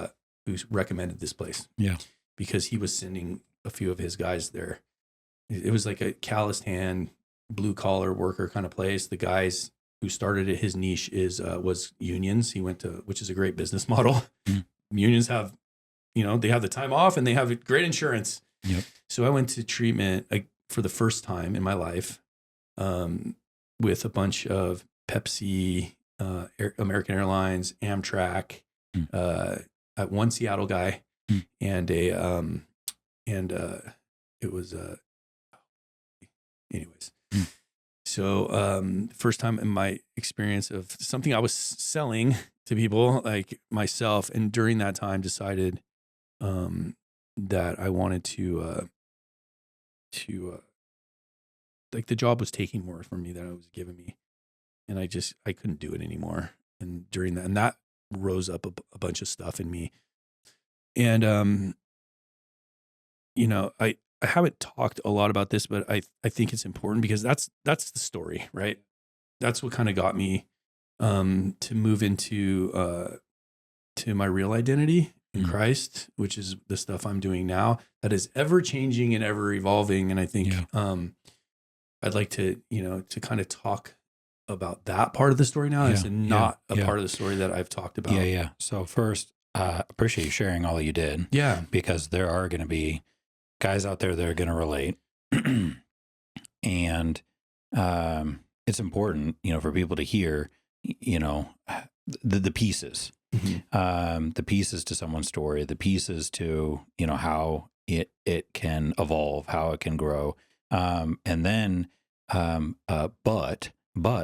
recommended this place. Yeah. Because he was sending a few of his guys there. It was like a calloused hand, blue collar worker kind of place. The guys who started it, his niche was unions. He went to, which is a great business model. Unions have, they have the time off and they have great insurance. Yep. So I went to treatment for the first time in my life, with a bunch of Pepsi, American Airlines, Amtrak, one Seattle guy, and and it was anyways. Mm. So first time in my experience of something I was selling to people like myself, and during that time decided that I wanted to like the job was taking more from me than it was giving me, and I couldn't do it anymore. And during that, and that rose up a bunch of stuff in me, and I haven't talked a lot about this, but I think it's important because that's the story, right? That's what kind of got me to move into to my real identity in Christ, which is the stuff I'm doing now that is ever changing and ever evolving. And I think I'd like to, to kind of talk about that part of the story now. It's not a part of the story that I've talked about. Yeah. So first, appreciate you sharing all you did. Yeah. Because there are going to be guys out there that are going to relate. And it's important, for people to hear, the pieces, the pieces to someone's story, the pieces to, how it can evolve, how it can grow. And then, but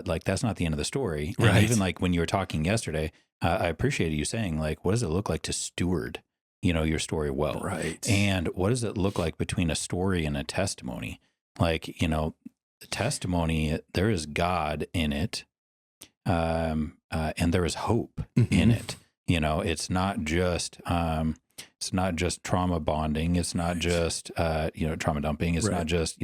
like, that's not the end of the story. And even like when you were talking yesterday, I appreciated you saying like, what does it look like to steward, your story well? Right. And what does it look like between a story and a testimony? Like, the testimony, there is God in it. And there is hope in it. It's not just trauma bonding. It's not just, trauma dumping. It's not just,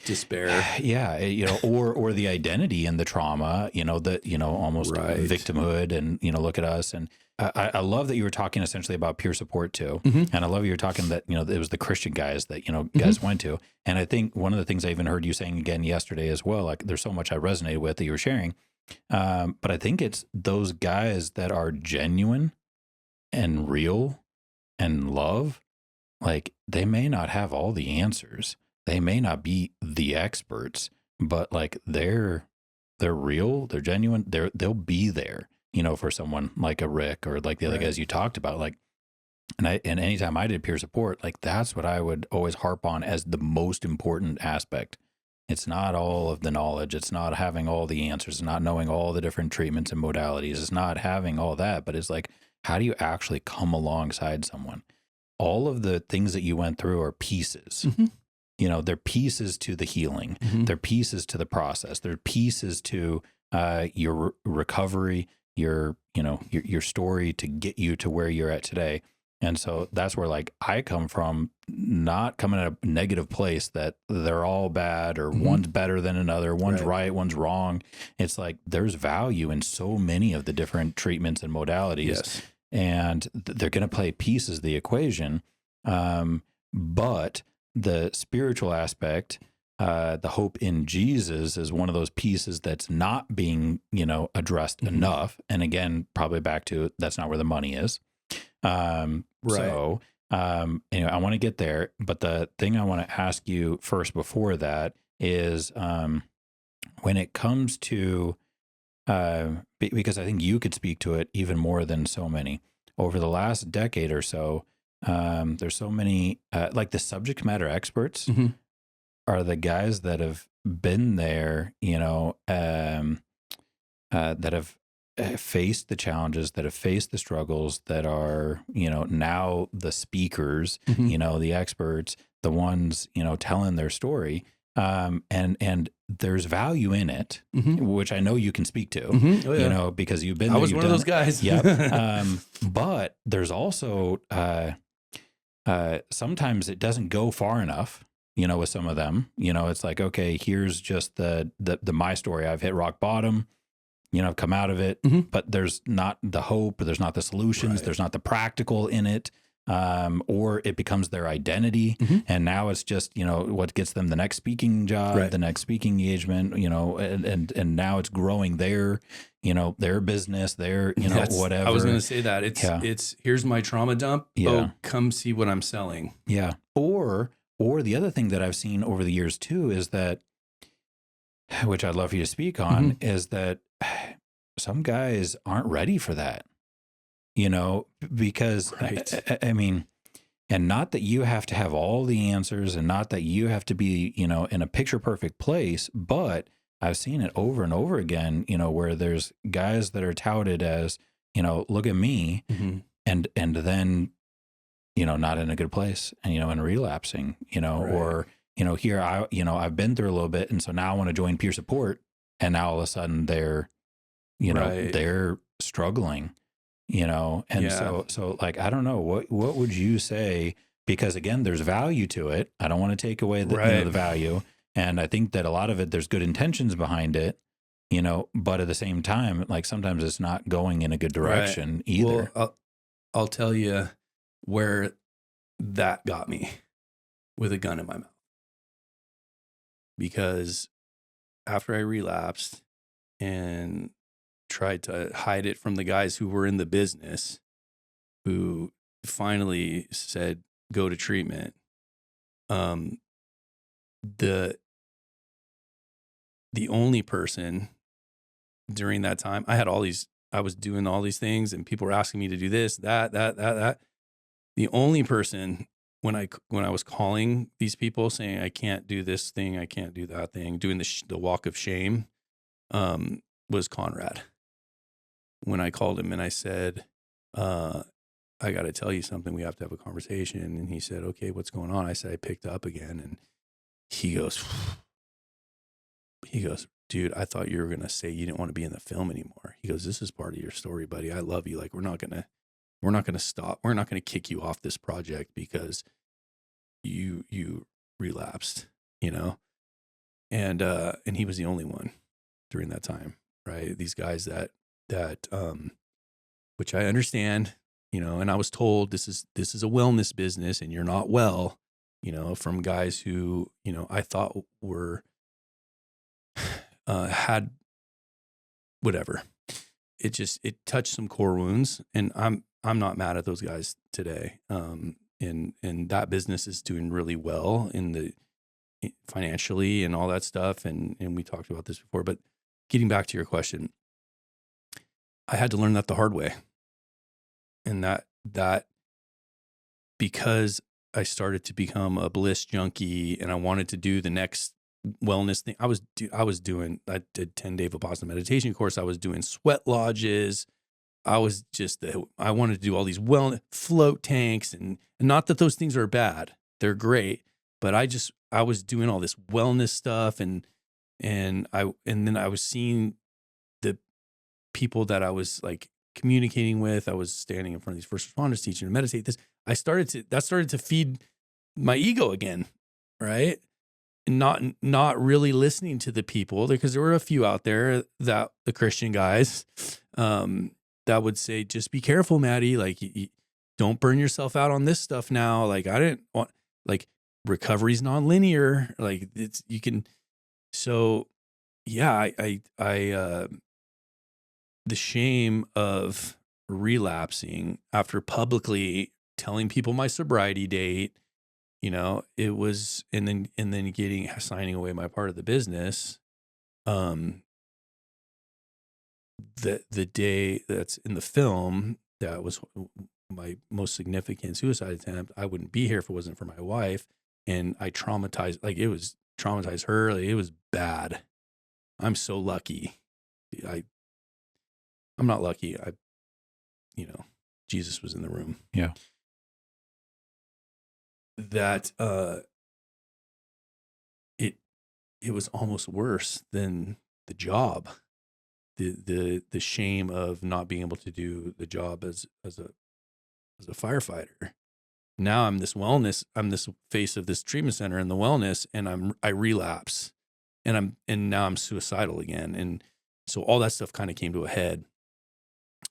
despair. Yeah. Or the identity in the trauma, almost victimhood and, look at us. And I love that you were talking essentially about peer support too. And I love you were talking that, it was the Christian guys that, guys went to. And I think one of the things I even heard you saying again yesterday as well, like there's so much I resonated with that you were sharing. But I think it's those guys that are genuine and real and love, like they may not have all the answers. They may not be the experts, but like they're real, they're genuine, they'll be there, for someone like a Rick or like the other guys you talked about. Like, and anytime I did peer support, like that's what I would always harp on as the most important aspect. It's not all of the knowledge. It's not having all the answers. It's not knowing all the different treatments and modalities. It's not having all that, but it's like, how do you actually come alongside someone? All of the things that you went through are pieces. They're pieces to the healing. They're pieces to the process. They're pieces to your recovery, your story to get you to where you're at today. And so that's where like I come from, not coming at a negative place that they're all bad or one's better than another, one's right, one's wrong. It's like there's value in so many of the different treatments and modalities, and they're going to play pieces of the equation. But the spiritual aspect, the hope in Jesus is one of those pieces that's not being, addressed enough. And again, probably back to that's not where the money is. So, anyway, I want to get there, but the thing I want to ask you first before that is, when it comes to, because I think you could speak to it even more than so many over the last decade or so, there's so many, like the subject matter experts are the guys that have been there, that have faced the challenges, that have faced the struggles, that are, now the speakers, the experts, the ones, telling their story. And there's value in it, which I know you can speak to, because you've been there. I was one of those guys. But there's also, sometimes it doesn't go far enough, with some of them, it's like, okay, here's just the my story. I've hit rock bottom. I've come out of it, but there's not the hope, or there's not the solutions, there's not the practical in it, or it becomes their identity, and now it's just what gets them the next speaking job, the next speaking engagement, and now it's growing their their business, their whatever. I was going to say that it's here's my trauma dump. Oh, come see what I'm selling. Or the other thing that I've seen over the years too is that, which I'd love for you to speak on, is that some guys aren't ready for that, because I mean, And not that you have to have all the answers and not that you have to be, in a picture perfect place, but I've seen it over and over again, where there's guys that are touted as, look at me, Mm-hmm. and then, not in a good place and, and relapsing, Right. or, here I've been through a little bit. And so now I want to join peer support. And now all of a sudden they're, Right. they're struggling, and Yeah. so like, I don't know, what would you say? Because again, there's value to it. I don't want to take away the, Right. the value. And I think that a lot of it, there's good intentions behind it, but at the same time, like sometimes it's not going in a good direction either. Well, I'll tell you where that got me with a gun in my mouth. Because after I relapsed and tried to hide it from the guys who were in the business, who finally said, go to treatment, the only person during that time, I was doing all these things and people were asking me to do this, that. The only person when I was calling these people saying, I can't do this thing, I can't do that thing, doing the walk of shame, was Conrad. When I called him and I said, I got to tell you something, we have to have a conversation. And he said, okay, what's going on? I said, I picked up again. And he goes, dude, I thought you were going to say you didn't want to be in the film anymore. He goes, this is part of your story, buddy. I love you. Like, we're not going to stop. We're not going to kick you off this project because you relapsed, and he was the only one during that time, right? These guys that which I understand, and I was told this is a wellness business and you're not well, from guys who, I thought were, had whatever. It touched some core wounds, and I'm not mad at those guys today. And that business is doing really well financially and all that stuff. And we talked about this before, but getting back to your question, I had to learn that the hard way. And that because I started to become a bliss junkie and I wanted to do the next wellness thing. I did 10-day Vipassana meditation course. I was doing sweat lodges. I wanted to do all these float tanks, and not that those things are bad. They're great, but I was doing all this wellness stuff, and then I was seeing the people that I was like communicating with. I was standing in front of these first responders teaching to meditate. That started to feed my ego again, right? And not really listening to the people, because there were a few out there, that the Christian guys, that would say, just be careful, Matty. Like, you don't burn yourself out on this stuff now. Like, I didn't want, like, recovery's nonlinear. Like, you can, so yeah, the shame of relapsing after publicly telling people my sobriety date, it was, and then signing away my part of the business. The day that's in the film, that was my most significant suicide attempt. I wouldn't be here if it wasn't for my wife. And I traumatized her. Like, it was bad. I'm so lucky. I'm not lucky. Jesus was in the room. Yeah. That, it was almost worse than the job. The shame of not being able to do the job as a firefighter. Now I'm this face of this treatment center in the wellness, and I relapse, and now I'm suicidal again. And so all that stuff kind of came to a head.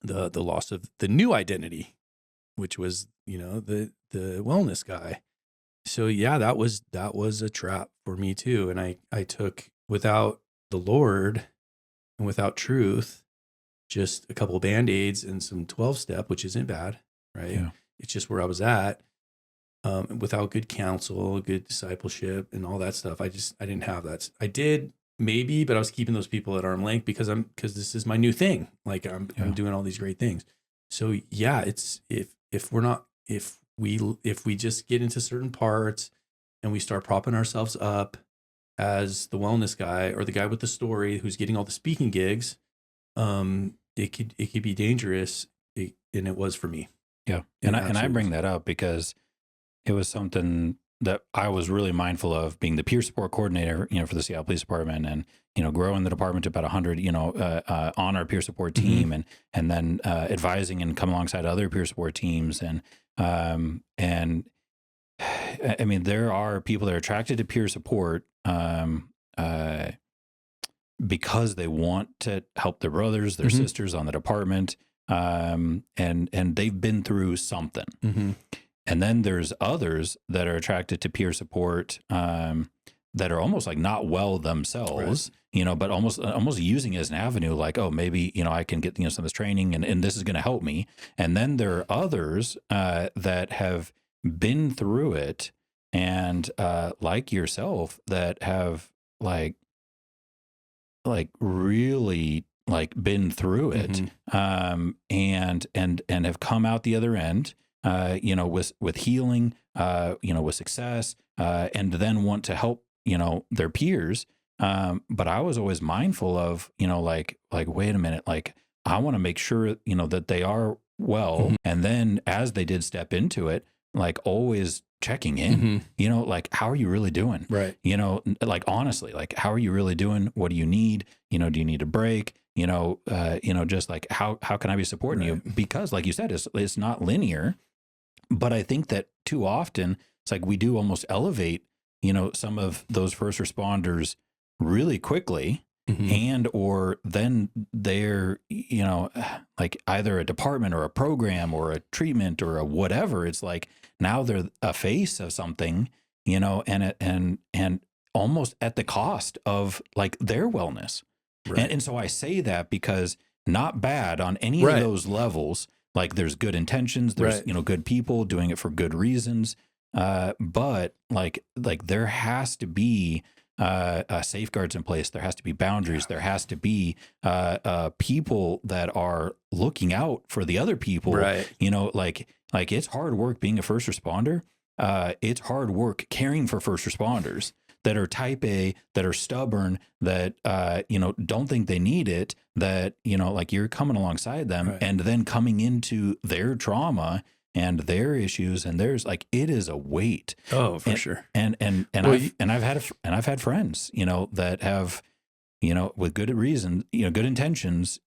The loss of the new identity, which was, the wellness guy. So yeah, that was a trap for me too. And I took, without the Lord and without truth, just a couple of Band-Aids and some 12-step, which isn't bad, right? Yeah. It's just where I was at, without good counsel, good discipleship, and all that stuff. I didn't have that. I did maybe, but I was keeping those people at arm's length because this is my new thing. Like, I'm doing all these great things. So yeah, it's if if we just get into certain parts and we start propping ourselves up as the wellness guy or the guy with the story who's getting all the speaking gigs, it could be dangerous. And it was for me. Yeah. And I bring that up because it was something that I was really mindful of, being the peer support coordinator, for the Seattle Police Department, and, growing the department to about 100, on our peer support team, and then advising and come alongside other peer support teams. And I mean, there are people that are attracted to peer support because they want to help their brothers, their sisters on the department, and they've been through something. And then there's others that are attracted to peer support that are almost like not well themselves, but almost using it as an avenue, like, oh, maybe, I can get, some of this training and this is going to help me. And then there are others that have been through it and like yourself, that have like really like been through it and have come out the other end, with healing, with success, and then want to help, their peers. But I was always mindful of, like, wait a minute, like, I want to make sure, that they are well. And then as they did step into it, like, always checking in, like, how are you really doing? Right. Like, honestly, like, how are you really doing? What do you need? Do you need a break? Just like, how can I be supporting you? Because like you said, it's not linear. But I think that too often it's like we do almost elevate, some of those first responders really quickly, and or then they're, like either a department or a program or a treatment or a whatever. It's like now they're a face of something, and almost at the cost of like their wellness. Right. And so I say that because not bad on any of those levels. Like, there's good intentions, there's, good people doing it for good reasons. But like there has to be safeguards in place. There has to be boundaries. There has to be people that are looking out for the other people. Right. Like it's hard work being a first responder. It's hard work caring for first responders that are type A, that are stubborn, that, don't think they need it, that, like, you're coming alongside them and then coming into their trauma and their issues, and there's like, it is a weight. Oh, for sure. And I've had friends, that have, with good reason, good intentions,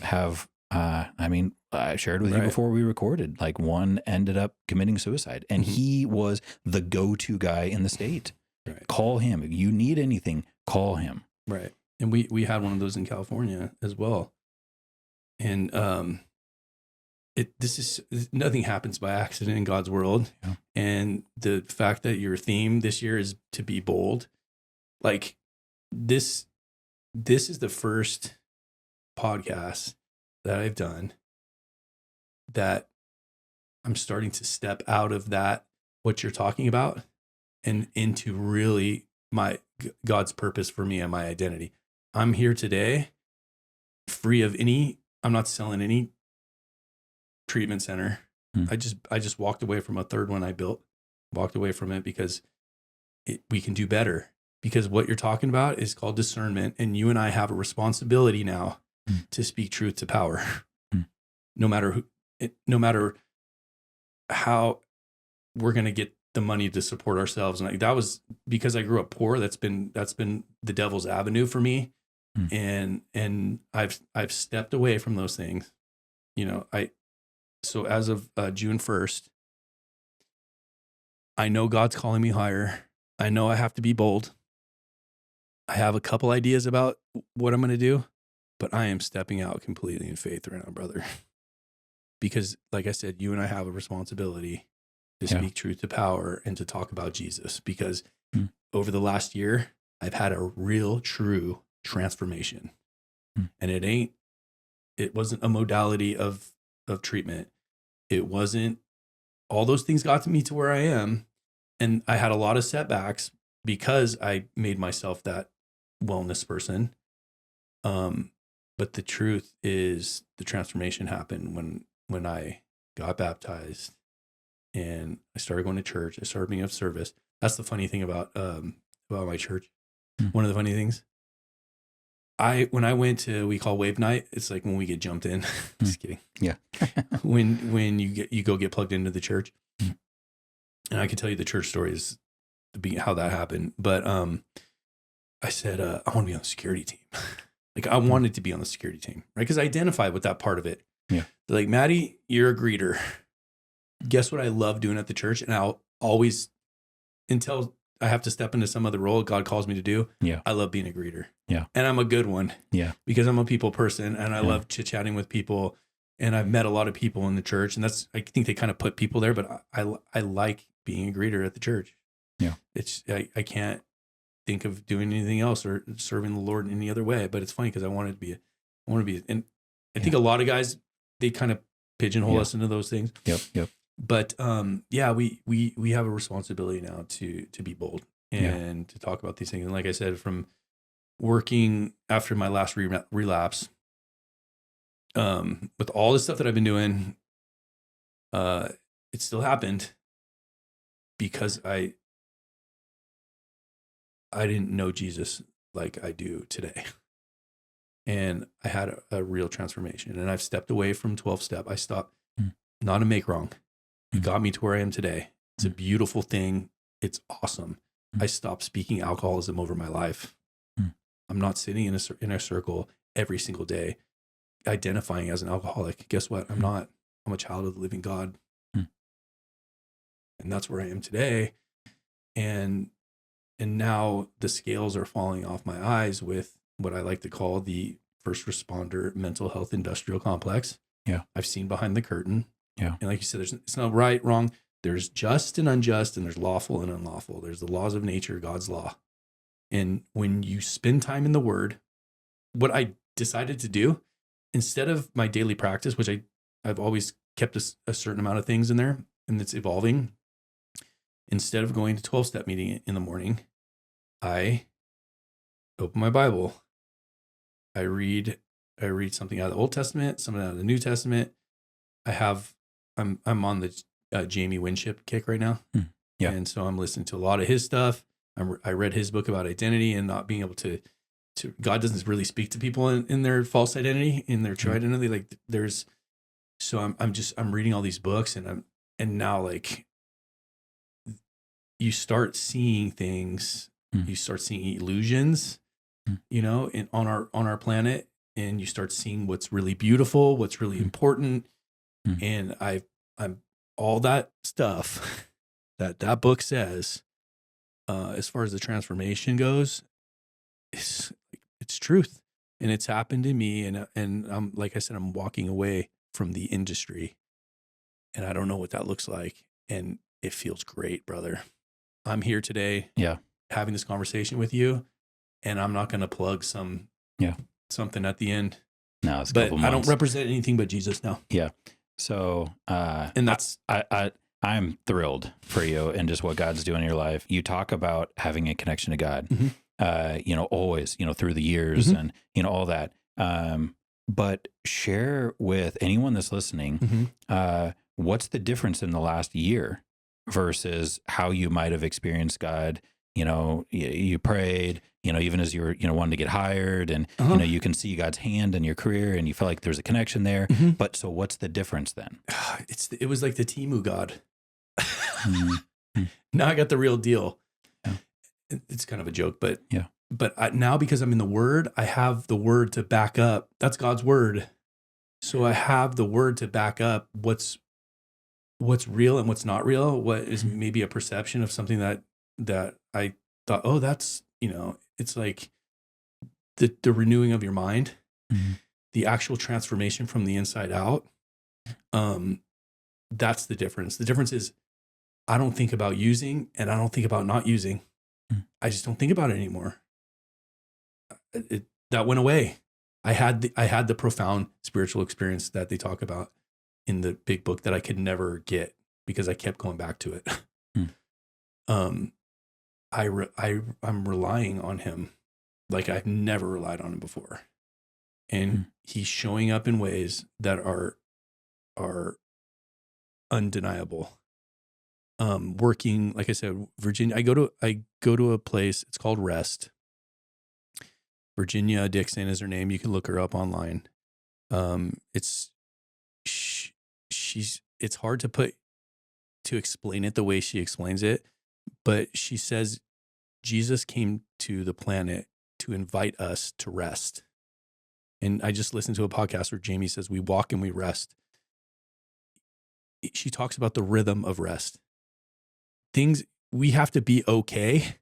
have, I shared with you before we recorded, like, one ended up committing suicide, and he was the go-to guy in the state. Right. Call him. If you need anything, call him. Right. And we had one of those in California as well. And nothing happens by accident in God's world. Yeah. And the fact that your theme this year is to be bold, like this is the first podcast that I've done that I'm starting to step out of that, what you're talking about, and into really God's purpose for me and my identity. I'm here today free of I'm not selling any treatment center. I just walked away from a third one I built, walked away from it because we can do better, because what you're talking about is called discernment. And you and I have a responsibility now to speak truth to power, no matter how we're going to get the money to support ourselves. And that was because I grew up poor. That's been the devil's avenue for me. And I've stepped away from those things. So as of June 1st, I know God's calling me higher. I know I have to be bold. I have a couple ideas about what I'm going to do, but I am stepping out completely in faith right now, brother. Because like I said, you and I have a responsibility to speak truth to power and to talk about Jesus, because over the last year, I've had a real, true transformation. And it wasn't a modality of treatment. It wasn't, all those things got to me to where I am. And I had a lot of setbacks because I made myself that wellness person. But the truth is, the transformation happened when I got baptized, and I started going to church. I started being of service. That's the funny thing about my church. One of the funny things. When I went to, we call wave night, it's like when we get jumped in. Just kidding. Yeah. when you go get plugged into the church. And I can tell you the church stories, how that happened. But I said, I want to be on the security team. Like I wanted to be on the security team, right? Because I identified with that part of it. Yeah. They're like, Matty, you're a greeter. Guess what I love doing at the church? And I'll always, until I have to step into some other role God calls me to do, I love being a greeter. Yeah. And I'm a good one. Yeah. Because I'm a people person and I love chit-chatting with people. And I've met a lot of people in the church. And I think they kind of put people there, but I like being a greeter at the church. Yeah. I can't think of doing anything else or serving the Lord in any other way. But it's funny because I want to be, and I think a lot of guys, they kind of pigeonhole us into those things. Yep. But we have a responsibility now to be bold and to talk about these things. And like I said, from working after my last relapse, with all the stuff that I've been doing, it still happened because I didn't know Jesus like I do today. And I had a real transformation, and I've stepped away from 12-step. I stopped, not a make wrong. It got me to where I am today. It's a beautiful thing. It's awesome. I stopped speaking alcoholism over my life. I'm not sitting in a circle every single day identifying as an alcoholic. Guess what? I'm not. I'm a child of the living God. And that's where I am today. And now the scales are falling off my eyes with what I like to call the first responder mental health industrial complex. Yeah. I've seen behind the curtain. Yeah. And like you said, it's not right, wrong. There's just and unjust, and there's lawful and unlawful. There's the laws of nature, God's law. And when you spend time in the Word, what I decided to do, instead of my daily practice, which I've always kept a certain amount of things in there, and it's evolving, instead of going to 12-step meeting in the morning, I open my Bible. I read something out of the Old Testament, something out of the New Testament. I'm on the Jamie Winship kick right now. Yeah. And so I'm listening to a lot of his stuff. I read his book about identity and not being able to God doesn't really speak to people in their false identity, in their true identity. Like I'm reading all these books and now like you start seeing things, you start seeing illusions, on our planet, and you start seeing what's really beautiful, what's really important. And I'm all that stuff that book says, as far as the transformation goes, it's truth, and it's happened to me. And like I said, I'm walking away from the industry, and I don't know what that looks like, and it feels great, brother. I'm here today, having this conversation with you, and I'm not going to plug something at the end. No, it's but I don't represent anything but Jesus now. Yeah. So, and that's I'm thrilled for you and just what God's doing in your life. You talk about having a connection to God, always, through the years and, all that. But share with anyone that's listening, what's the difference in the last year versus how you might have experienced God? You prayed, even as you were, wanting to get hired, and, you can see God's hand in your career and you feel like there's a connection there. But so what's the difference then? It was like the Temu God. Now I got the real deal. Yeah. It's kind of a joke, but now because I'm in the Word, I have the Word to back up. That's God's Word. So I have the Word to back up what's real and what's not real. What is maybe a perception of something that I thought, oh, that's, it's like the renewing of your mind, the actual transformation from the inside out. That's the difference. The difference is I don't think about using and I don't think about not using. I just don't think about it anymore. That went away. I had the profound spiritual experience that they talk about in the big book that I could never get because I kept going back to it. I'm relying on him like I've never relied on him before. And he's showing up in ways that are undeniable. working, like I said, Virginia. I go to a place. It's called Rest. Virginia Dixon is her name. You can look her up online. It's it's hard to explain it the way she explains it, but she says Jesus came to the planet to invite us to rest. And I just listened to a podcast where Jamie says we walk and we rest. She talks about the rhythm of rest. Things, we have to be okay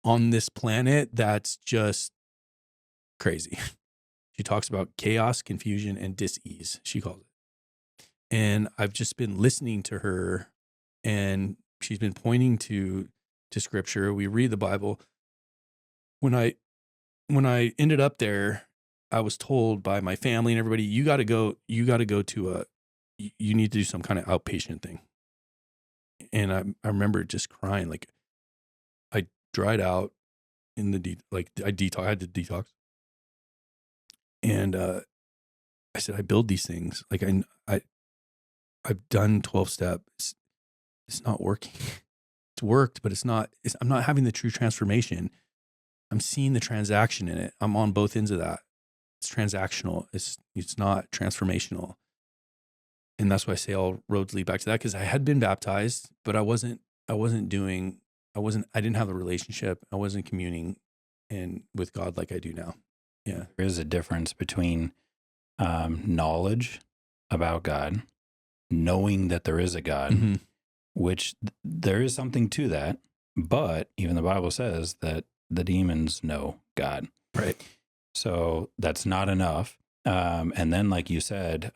on this planet that's just crazy. She talks about chaos, confusion, and dis-ease, she calls it. And I've just been listening to her, and she's been pointing to scripture. We read the Bible. When I ended up there, I was told by my family and everybody, you got to go to you need to do some kind of outpatient thing. And I remember just crying. Like, I dried out in the I had to detox. And I said, I build these things. Like, I've done 12 steps. It's not working. It's worked, but I'm not having the true transformation. I'm seeing the transaction in it. I'm on both ends of that. It's transactional. It's not transformational. And that's why I say all roads lead back to that, because I had been baptized, but I didn't have a relationship. I wasn't communing with God like I do now. Yeah. There is a difference between knowledge about God, knowing that there is a God, which there is something to that, but even the Bible says that the demons know God. Right. So that's not enough. And then, like you said,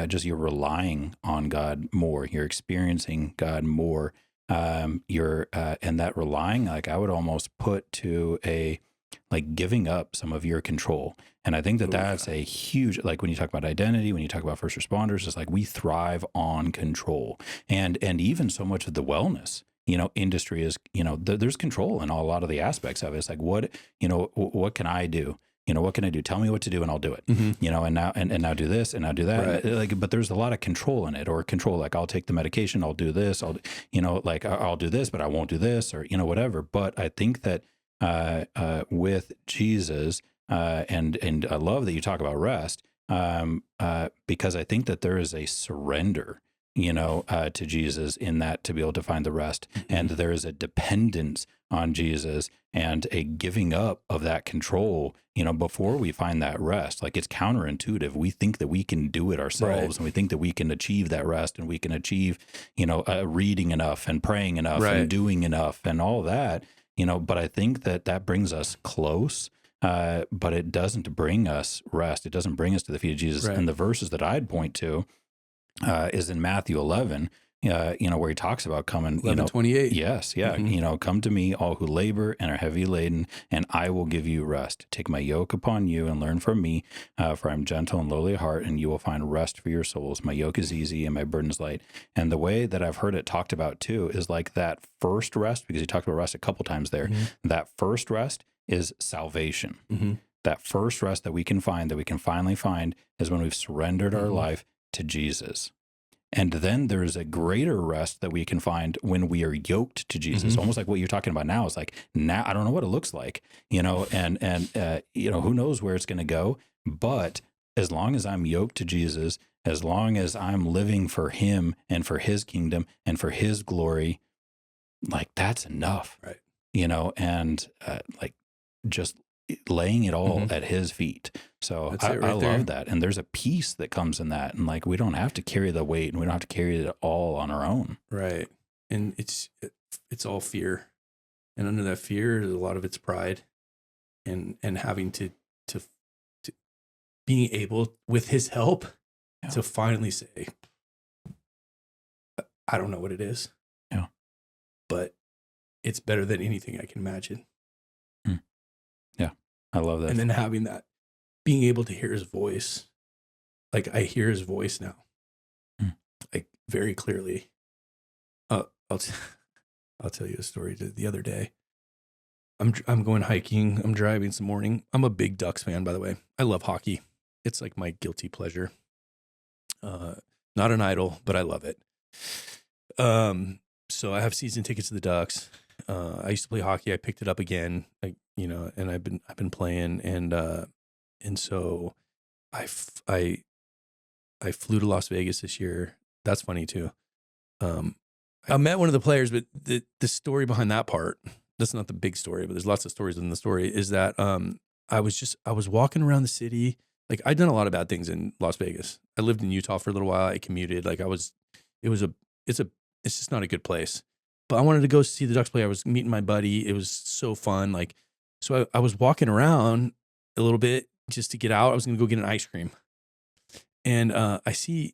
just you're relying on God more. You're experiencing God more. And that relying, like I would almost put to like giving up some of your control. And I think that's a huge, like when you talk about identity, when you talk about first responders, it's like we thrive on control. And even so much of the wellness, industry is, there's control in a lot of the aspects of it. It's like, what can I do? What can I do? Tell me what to do and I'll do it. And now do this and now do that. Right. But there's a lot of control in it, or control. Like I'll take the medication, I'll do this, I'll do this, but I won't do this, or, whatever. But I think that with Jesus, and I love that you talk about rest, because I think that there is a surrender, to Jesus in that, to be able to find the rest. And there is a dependence on Jesus and a giving up of that control, before we find that rest. Like it's counterintuitive. We think that we can do it ourselves, right, and we think that we can achieve that rest, and we can achieve, reading enough and praying enough, right, and doing enough and all that, but I think that brings us close. But it doesn't bring us rest. It doesn't bring us to the feet of Jesus. Right. And the verses that I'd point to is in Matthew 11, where he talks about coming, 11:28. Yes. Yeah. Come to me, all who labor and are heavy laden, and I will give you rest. Take my yoke upon you and learn from me, for I'm gentle and lowly of heart, and you will find rest for your souls. My yoke is easy and my burden is light. And the way that I've heard it talked about too is like that first rest, because he talked about rest a couple times there. That first rest is salvation. That first rest that we can finally find, is when we've surrendered our life to Jesus. And then there's a greater rest that we can find when we are yoked to Jesus. Almost like what you're talking about now is like, now I don't know what it looks like, and who knows where it's going to go. But as long as I'm yoked to Jesus, as long as I'm living for him and for his kingdom and for his glory, like that's enough, right? And like just laying it all at his feet. So I love that. And there's a peace that comes in that. And like, we don't have to carry the weight, and we don't have to carry it all on our own. Right. And it's all fear. And under that fear, a lot of it's pride, and having to being able, with his help, to finally say, I don't know what it is. Yeah. But it's better than anything I can imagine. Yeah. I love that. And then having that, being able to hear his voice. Like I hear his voice now, like very clearly. I'll tell you a story. The other day, I'm going hiking. I'm driving some morning. I'm a big Ducks fan, by the way. I love hockey. It's like my guilty pleasure. Not an idol, but I love it. So I have season tickets to the Ducks. I used to play hockey. I picked it up again, and I've been playing, and so I flew to Las Vegas this year. That's funny too. I met one of the players, but the story behind that part, that's not the big story, but there's lots of stories in the story, is that I was walking around the city. Like, I'd done a lot of bad things in Las Vegas. I lived in Utah for a little while. I commuted. Like, it's just not a good place. But I wanted to go see the Ducks play. I was meeting my buddy. It was so fun. Like, so I was walking around a little bit just to get out. I was going to go get an ice cream. And I see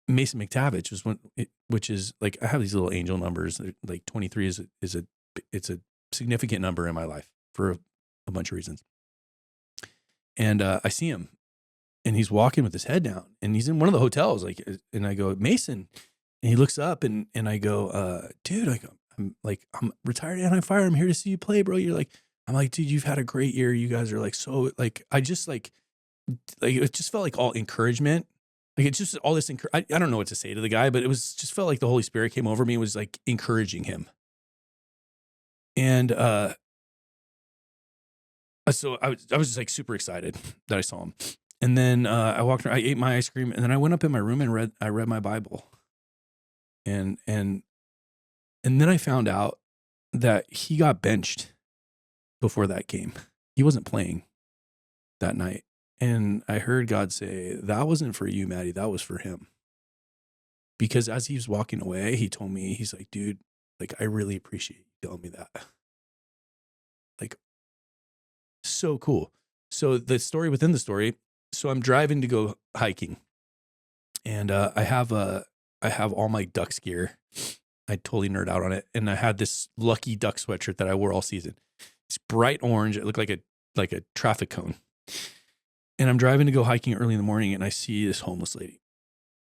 Mason McTavish, which is like, I have these little angel numbers. Like 23 is a significant number in my life for a bunch of reasons. And I see him, and he's walking with his head down, and he's in one of the hotels. Like, and I go, Mason, and he looks up, and I go, dude, I'm retired Anaheim Fire. I'm here to see you play, bro. I'm like, dude, you've had a great year. You guys are like, so like, I just like it just felt like all encouragement. Like, it's just all this, I don't know what to say to the guy, but it was just felt like the Holy Spirit came over me and was like encouraging him. And, so I was just like super excited that I saw him. And then, I walked around, I ate my ice cream, and then I went up in my room and read my Bible. And then I found out that he got benched before that game. He wasn't playing that night. And I heard God say, that wasn't for you, Matty. That was for him. Because as he was walking away, he told me, he's like, dude, like, I really appreciate you telling me that. Like, so cool. So the story within the story. So I'm driving to go hiking, and I have all my Ducks gear. I totally nerd out on it. And I had this lucky duck sweatshirt that I wore all season. It's bright orange. It looked like a traffic cone. And I'm driving to go hiking early in the morning, and I see this homeless lady.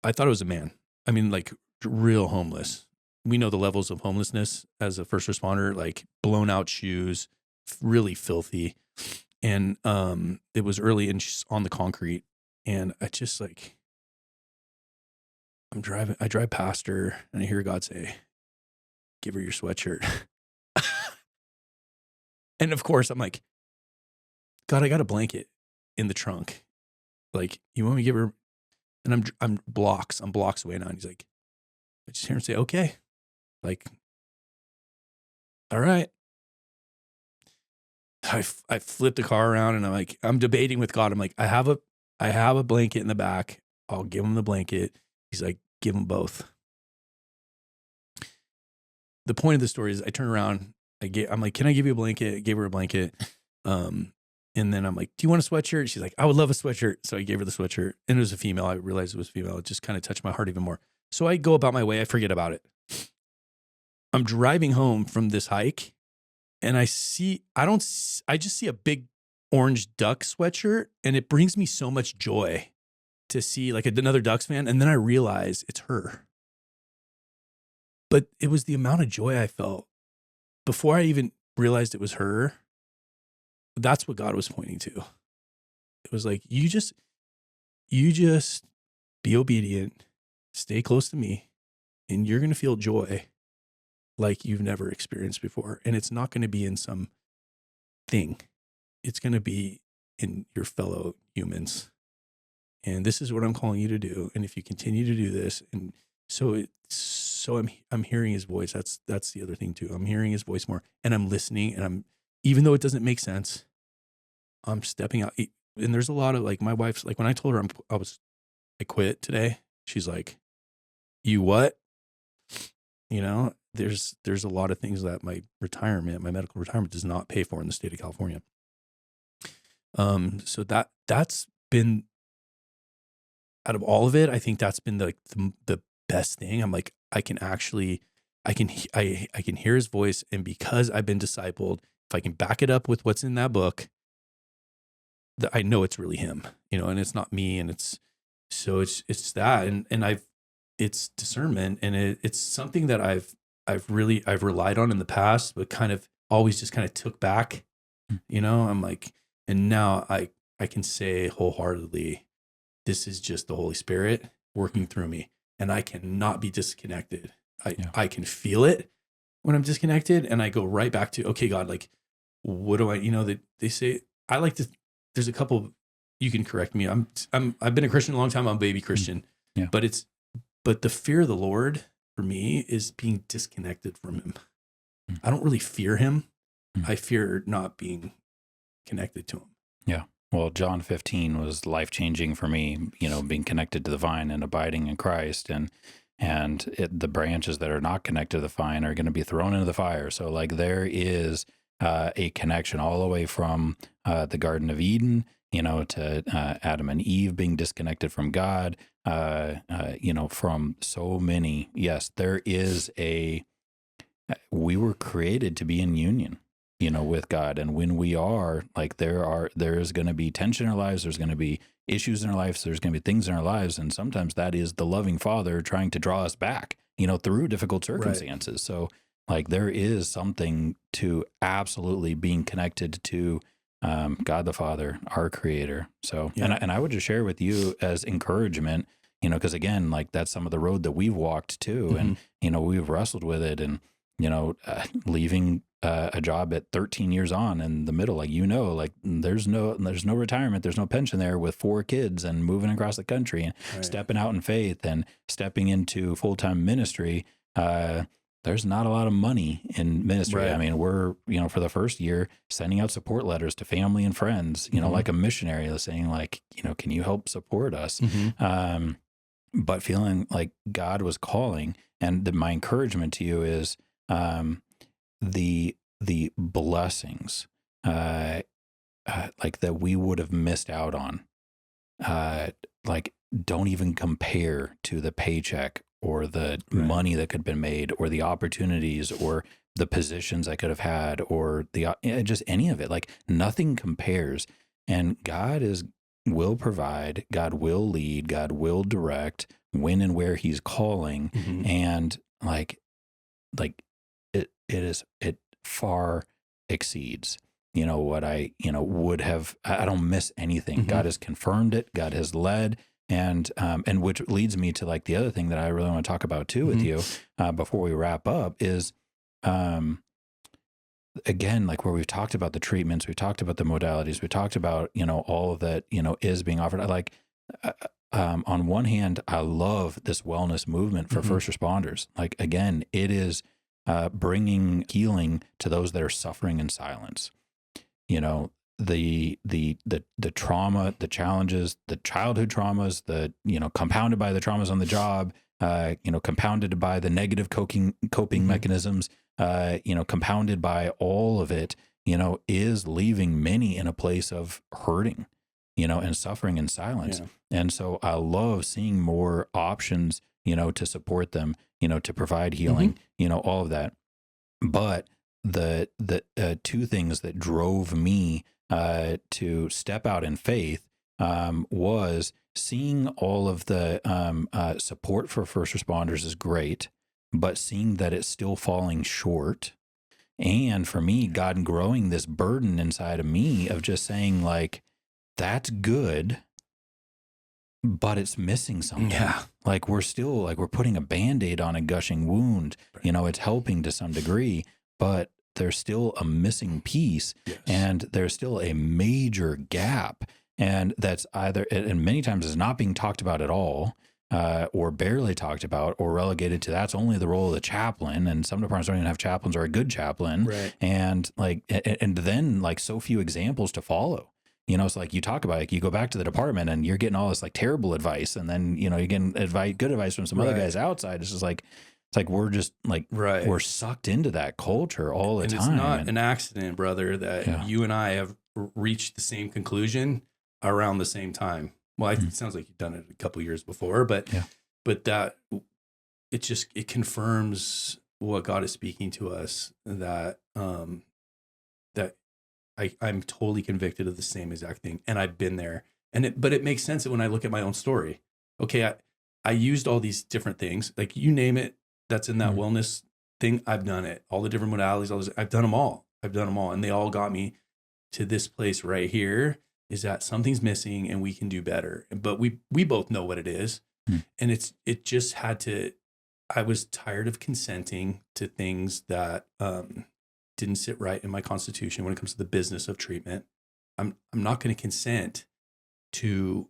I thought it was a man. I mean, like, real homeless. We know the levels of homelessness as a first responder, like blown out shoes, really filthy. And it was early, and she's on the concrete. And I just like, I drive past her, and I hear God say, give her your sweatshirt. And of course I'm like, God, I got a blanket in the trunk. Like, you want me to give her? And I'm blocks away now. And he's like, I just hear him say, okay. Like, all right. I flip the car around, and I'm debating with God. I'm like, I have a blanket in the back. I'll give him the blanket. He's like, give them both. The point of the story is I turn around. I'm like, can I give you a blanket? I gave her a blanket. And then I'm like, do you want a sweatshirt? She's like, I would love a sweatshirt. So I gave her the sweatshirt, and it was a female. I realized it was female. It just kind of touched my heart even more. So I go about my way. I forget about it. I'm driving home from this hike, and I just see a big orange duck sweatshirt, and it brings me so much joy to see like another Ducks fan. And then I realize it's her. But it was the amount of joy I felt before I even realized it was her. That's what God was pointing to. It was like, you just be obedient, stay close to me, and you're going to feel joy like you've never experienced before. And it's not going to be in some thing. It's going to be in your fellow humans. And this is what I'm calling you to do. And if you continue to do this, and so I'm hearing his voice. That's the other thing too. I'm hearing his voice more, and I'm listening, and even though it doesn't make sense, I'm stepping out. And there's a lot of like, my wife's like, when I told her I quit today, she's like, you what? You know, there's a lot of things that my medical retirement does not pay for in the state of California. So that's been, out of all of it, I think that's been the best thing. I'm like, I can hear his voice. And because I've been discipled, if I can back it up with what's in that book, I know it's really him, you know, and it's not me. And it's that. And it's discernment, and it's something that I've relied on in the past, but kind of always just kind of took back, you know. I'm like, and now I can say wholeheartedly, this is just the Holy Spirit working through me, and I cannot be disconnected I can feel it when I'm disconnected, and I go right back to, okay, God, like, what do I, that they say, I like to, there's a couple, you can correct me. I've been a Christian a long time. I'm a baby Christian, Yeah. but the fear of the Lord for me is being disconnected from him. I don't really fear him. I fear not being connected to him. Yeah. Well, John 15 was life-changing for me, being connected to the vine and abiding in Christ, and the branches that are not connected to the vine are going to be thrown into the fire. So like there is a connection all the way from the Garden of Eden, to Adam and Eve being disconnected from God, from so many. Yes, there is we were created to be in union, with God. And when we are, like, there's going to be tension in our lives. There's going to be issues in our lives. There's going to be things in our lives. And sometimes that is the loving Father trying to draw us back, through difficult circumstances. Right. So like there is something to absolutely being connected to God the Father, our Creator. So, yeah. and I would just share with you as encouragement, because again, like that's some of the road that we've walked too. And, we've wrestled with it, and, leaving a job at 13 years on in the middle, like, like there's no retirement, there's no pension there, with 4 kids and moving across the country and right. stepping out in faith and stepping into full-time ministry. There's not a lot of money in ministry. Right. I mean, we're, for the first year sending out support letters to family and friends, like a missionary, saying like, can you help support us? But feeling like God was calling, and my encouragement to you is, the blessings, like that we would have missed out on, like don't even compare to the paycheck or the right. money that could have been made, or the opportunities, or the positions I could have had, or just any of it. Like nothing compares. And God will provide, God will lead, God will direct when and where he's calling. And like it far exceeds, what I, would have. I don't miss anything. God has confirmed it. God has led. And which leads me to like the other thing that I really want to talk about too with you, before we wrap up is, again, like where we've talked about the treatments, we talked about the modalities, we talked about, all of that, is being offered. I like, on one hand, I love this wellness movement for first responders. Like, again, it is bringing healing to those that are suffering in silence. The trauma, the challenges, the childhood traumas, compounded by the traumas on the job, compounded by the negative coping mechanisms, compounded by all of it, is leaving many in a place of hurting, and suffering in silence. Yeah. And so I love seeing more options, to support them, to provide healing, all of that. But the two things that drove me to step out in faith was seeing all of the support for first responders is great, but seeing that it's still falling short. And for me, God growing this burden inside of me of just saying like, that's good, but it's missing something. Yeah. Like we're still like, we're putting a Band-Aid on a gushing wound, right. It's helping to some degree, but there's still a missing piece. Yes. And there's still a major gap. And that's either, and many times is not being talked about at all, or barely talked about, or relegated to that's only the role of the chaplain. And some departments don't even have chaplains or a good chaplain. Right. And like, and then like so few examples to follow. It's like you talk about, like you go back to the department and you're getting all this like terrible advice, and then you're getting good advice from some other guys outside. It's just like, it's like we're just like we're sucked into that culture all the time. It's not an accident, brother, that you and I have reached the same conclusion around the same time. Well, it sounds like you've done it a couple years before, but that it confirms what God is speaking to us, that that I'm totally convicted of the same exact thing, and I've been there. But it makes sense when I look at my own story. Okay, I used all these different things, like you name it, that's in that wellness thing. I've done it. All the different modalities, I've done them all. And they all got me to this place right here, is that something's missing and we can do better. But we both know what it is. And it just had to, I was tired of consenting to things that didn't sit right in my constitution when it comes to the business of treatment. I'm not going to consent to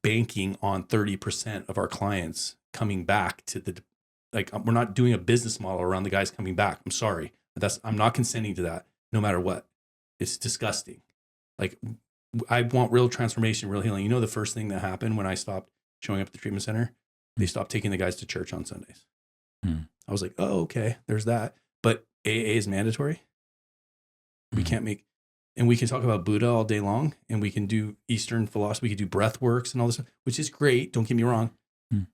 banking on 30% of our clients coming back to we're not doing a business model around the guys coming back. I'm sorry. I'm not consenting to that no matter what. It's disgusting. Like, I want real transformation, real healing. You know, the first thing that happened when I stopped showing up at the treatment center, they stopped taking the guys to church on Sundays. I was like, oh, okay, there's that. But AA is mandatory. We can't make, and we can talk about Buddha all day long, and we can do Eastern philosophy, we can do breath works and all this stuff, which is great. Don't get me wrong.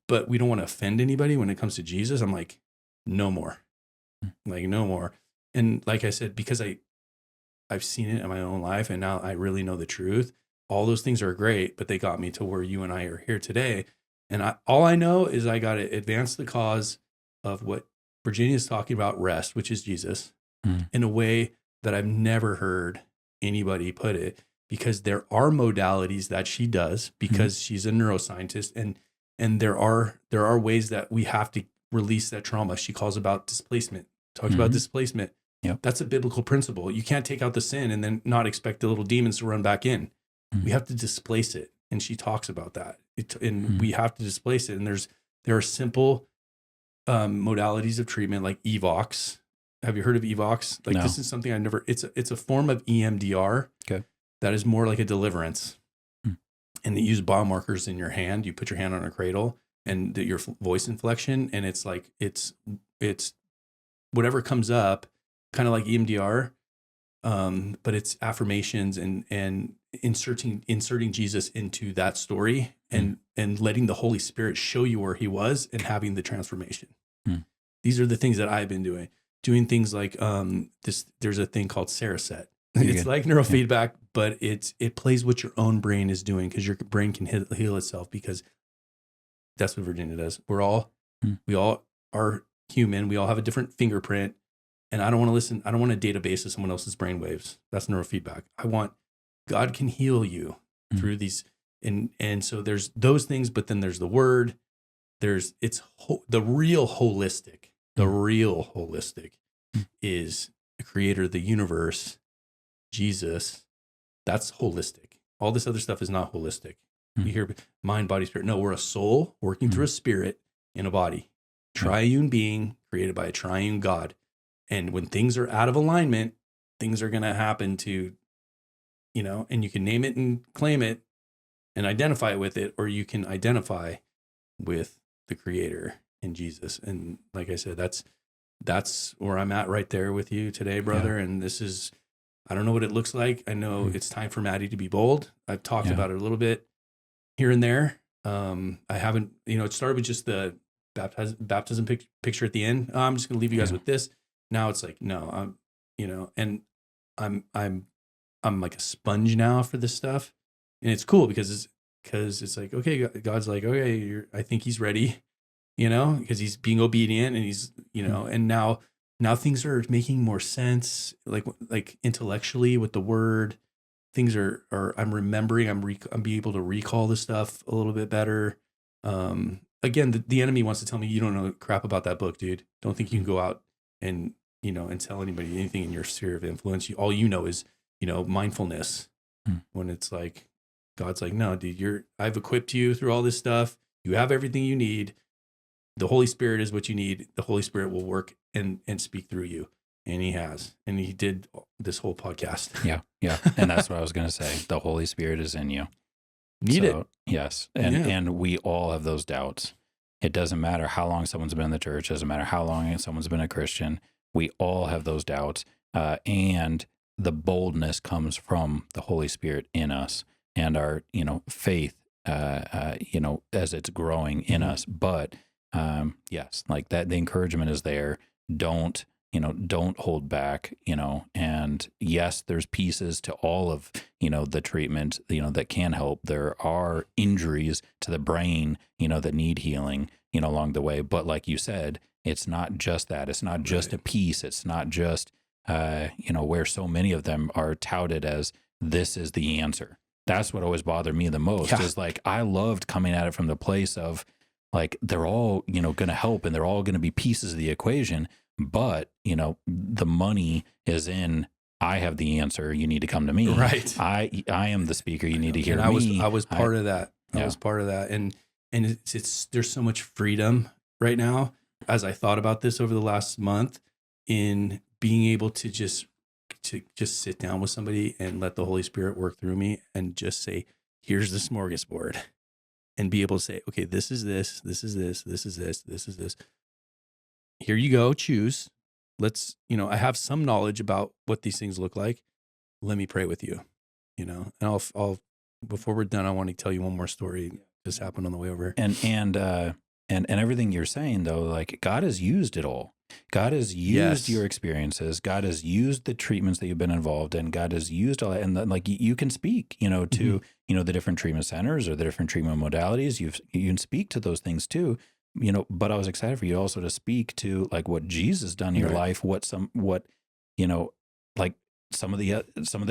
But we don't want to offend anybody when it comes to Jesus. I'm like, no more. Like, no more. And like I said, because I've seen it in my own life, and now I really know the truth. All those things are great, but they got me to where you and I are here today. And all I know is I got to advance the cause of what Virginia is talking about, rest, which is Jesus, in a way that I've never heard anybody put it, because there are modalities that she does because she's a neuroscientist, and there are ways that we have to release that trauma. She calls about displacement, talks about displacement. Yep. That's a biblical principle. You can't take out the sin and then not expect the little demons to run back in. We have to displace it. And she talks about that. We have to displace it. And there are simple modalities of treatment like EVOX. Have you heard of EVOX? Like, no. This is something it's a form of EMDR. Okay. That is more like a deliverance. And they use biomarkers in your hand. You put your hand on a cradle and your voice inflection. And it's like, it's whatever comes up, kind of like EMDR. But it's affirmations and inserting Jesus into that story and letting the Holy Spirit show you where he was and having the transformation. These are the things that I've been doing things like, there's a thing called Saraset. It's like neurofeedback, but it plays what your own brain is doing, because your brain can heal itself, because that's what Virginia does. We all are human. We all have a different fingerprint. And I don't want to listen. I don't want a database of someone else's brainwaves. That's neurofeedback. I want God can heal you through these. And so there's those things, but then there's the word. The real holistic. The real holistic is the creator of the universe, Jesus. That's holistic. All this other stuff is not holistic. You hear mind, body, spirit. No, we're a soul working through a spirit in a body. Triune being created by a triune God. And when things are out of alignment, things are going to happen to, and you can name it and claim it and identify with it, or you can identify with the creator in Jesus. And like I said, that's where I'm at right there with you today, brother. Yeah. And I don't know what it looks like. I know it's time for Matty to be bold. I've talked about it a little bit here and there. I haven't, it started with just the baptism picture at the end. I'm just going to leave you guys with this. Now it's like, no, and I'm like a sponge now for this stuff. And it's cool because it's like, okay, God's like, okay, I think he's ready, because he's being obedient, and he's, and now things are making more sense, like intellectually with the word. Things are I'm remembering, I'm being able to recall the stuff a little bit better. Again, the enemy wants to tell me, you don't know crap about that book, dude. Don't think you can go out and and tell anybody anything in your sphere of influence. All you know is, mindfulness. When it's like, God's like, no, dude, I've equipped you through all this stuff. You have everything you need. The Holy Spirit is what you need. The Holy Spirit will work and speak through you. And he has. And he did this whole podcast. Yeah. And that's what I was going to say. The Holy Spirit is in you. Need it. Yes. And we all have those doubts. It doesn't matter how long someone's been in the church. It doesn't matter how long someone's been a Christian. We all have those doubts. And the boldness comes from the Holy Spirit in us and our, faith, as it's growing in us. But yes, like that, the encouragement is there. Don't hold back, and yes, there's pieces to all of, the treatment, that can help. There are injuries to the brain, that need healing, along the way. But like you said, it's not just that. It's not just a piece. It's not just, where so many of them are touted as this is the answer. That's what always bothered me the most is like, I loved coming at it from the place of, like they're all, you know, going to help and they're all going to be pieces of the equation. But, you know, the money is in, I have the answer. You need to come to me. Right. I am the speaker. You need to hear and me. I was part of that. I was part of that. And it's there's so much freedom right now as I thought about this over the last month in being able to just sit down with somebody and let the Holy Spirit work through me and just say, here's the smorgasbord, and be able to say, okay, this is this, this is this, this is this, this is this. Here you go, choose. Let's, you know, I have some knowledge about what these things look like. Let me pray with you, you know, and I'll before we're done, I want to tell you one more story. This happened on the way over. And everything you're saying though, like God has used it all. God has used your experiences. God has used the treatments that you've been involved in. God has used all that. And like you can speak, you know, to, you know, the different treatment centers or the different treatment modalities. You can speak to those things too, you know, but I was excited for you also to speak to like what Jesus done in your life, what, you know, like some of the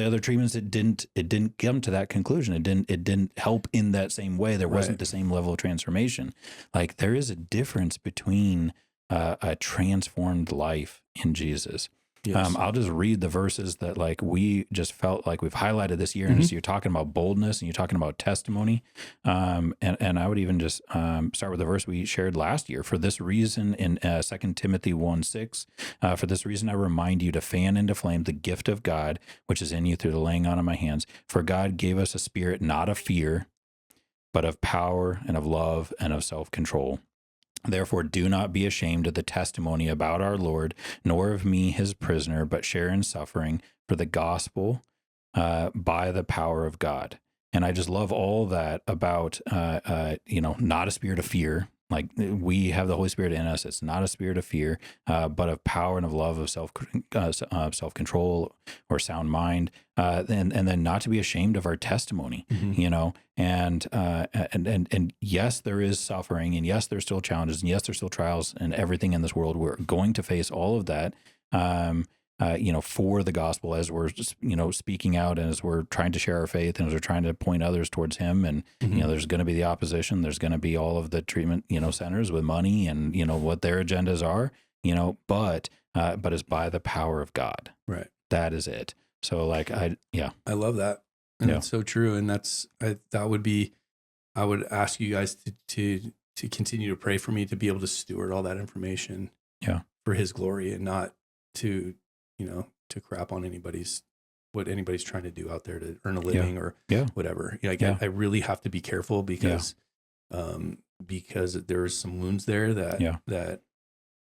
other treatments, it didn't come to that conclusion. It didn't help in that same way. There wasn't the same level of transformation. Like there is a difference between a transformed life in Jesus. Yes. I'll just read the verses that like we just felt like we've highlighted this year. And so you're talking about boldness and you're talking about testimony. And I would even just start with the verse we shared last year. For this reason in 2 Timothy 1:6, for this reason I remind you to fan into flame the gift of God, which is in you through the laying on of my hands. For God gave us a spirit not of fear, but of power and of love and of self-control. Therefore, do not be ashamed of the testimony about our Lord, nor of me, his prisoner, but share in suffering for the gospel by the power of God. And I just love all that about, you know, not a spirit of fear. Like we have the Holy Spirit in us. It's not a spirit of fear, but of power and of love, of self-control or sound mind. And then not to be ashamed of our testimony, you know, and yes, there is suffering, and yes, there's still challenges, and yes, there's still trials and everything in this world. We're going to face all of that, you know, for the gospel as we're just, you know, speaking out and as we're trying to share our faith and as we're trying to point others towards him. And, you know, there's going to be the opposition. There's going to be all of the treatment, you know, centers with money and, you know, what their agendas are, you know, but it's by the power of God. Right. That is it. So like, I love that. And it's so true. And I would ask you guys to continue to pray for me to be able to steward all that information for his glory and not to, you know, to crap on what anybody's trying to do out there to earn a living or whatever. You know, I really have to be careful because there's some wounds there that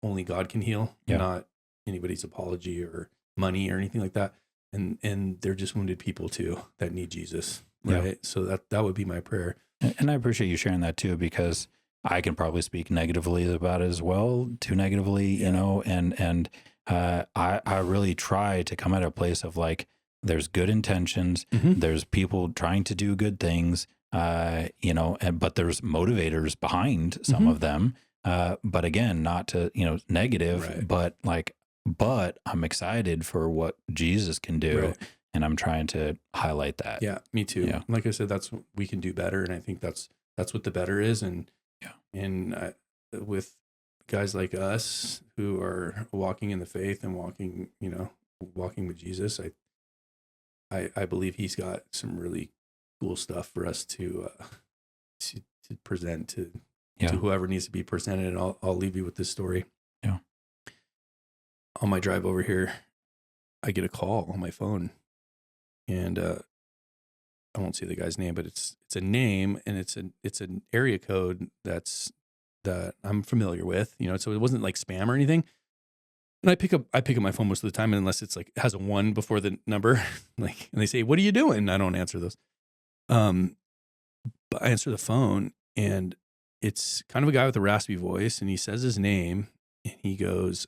only God can heal, not anybody's apology or money or anything like that. And they're just wounded people too that need Jesus. Right. Yeah. So that would be my prayer. And I appreciate you sharing that too, because I can probably speak negatively about it as well, too negatively, you know, and I really try to come at a place of like, there's good intentions, there's people trying to do good things, you know, but there's motivators behind some of them. But again, not to, you know, negative, but I'm excited for what Jesus can do. Right. And I'm trying to highlight that. Yeah, me too. Yeah. Like I said, that's what we can do better. And I think that's what the better is. And with guys like us who are walking in the faith and walking with Jesus, I believe he's got some really cool stuff for us to present to whoever needs to be presented. And I'll leave you with this story. Yeah. On my drive over here, I get a call on my phone, and I won't say the guy's name, but it's a name, and it's an area code that I'm familiar with, you know, so it wasn't like spam or anything. And I pick up my phone most of the time, unless it's like it has a 1 before the number, like, and they say, "What are you doing?" I don't answer those. But I answer the phone, and it's kind of a guy with a raspy voice, and he says his name, and he goes,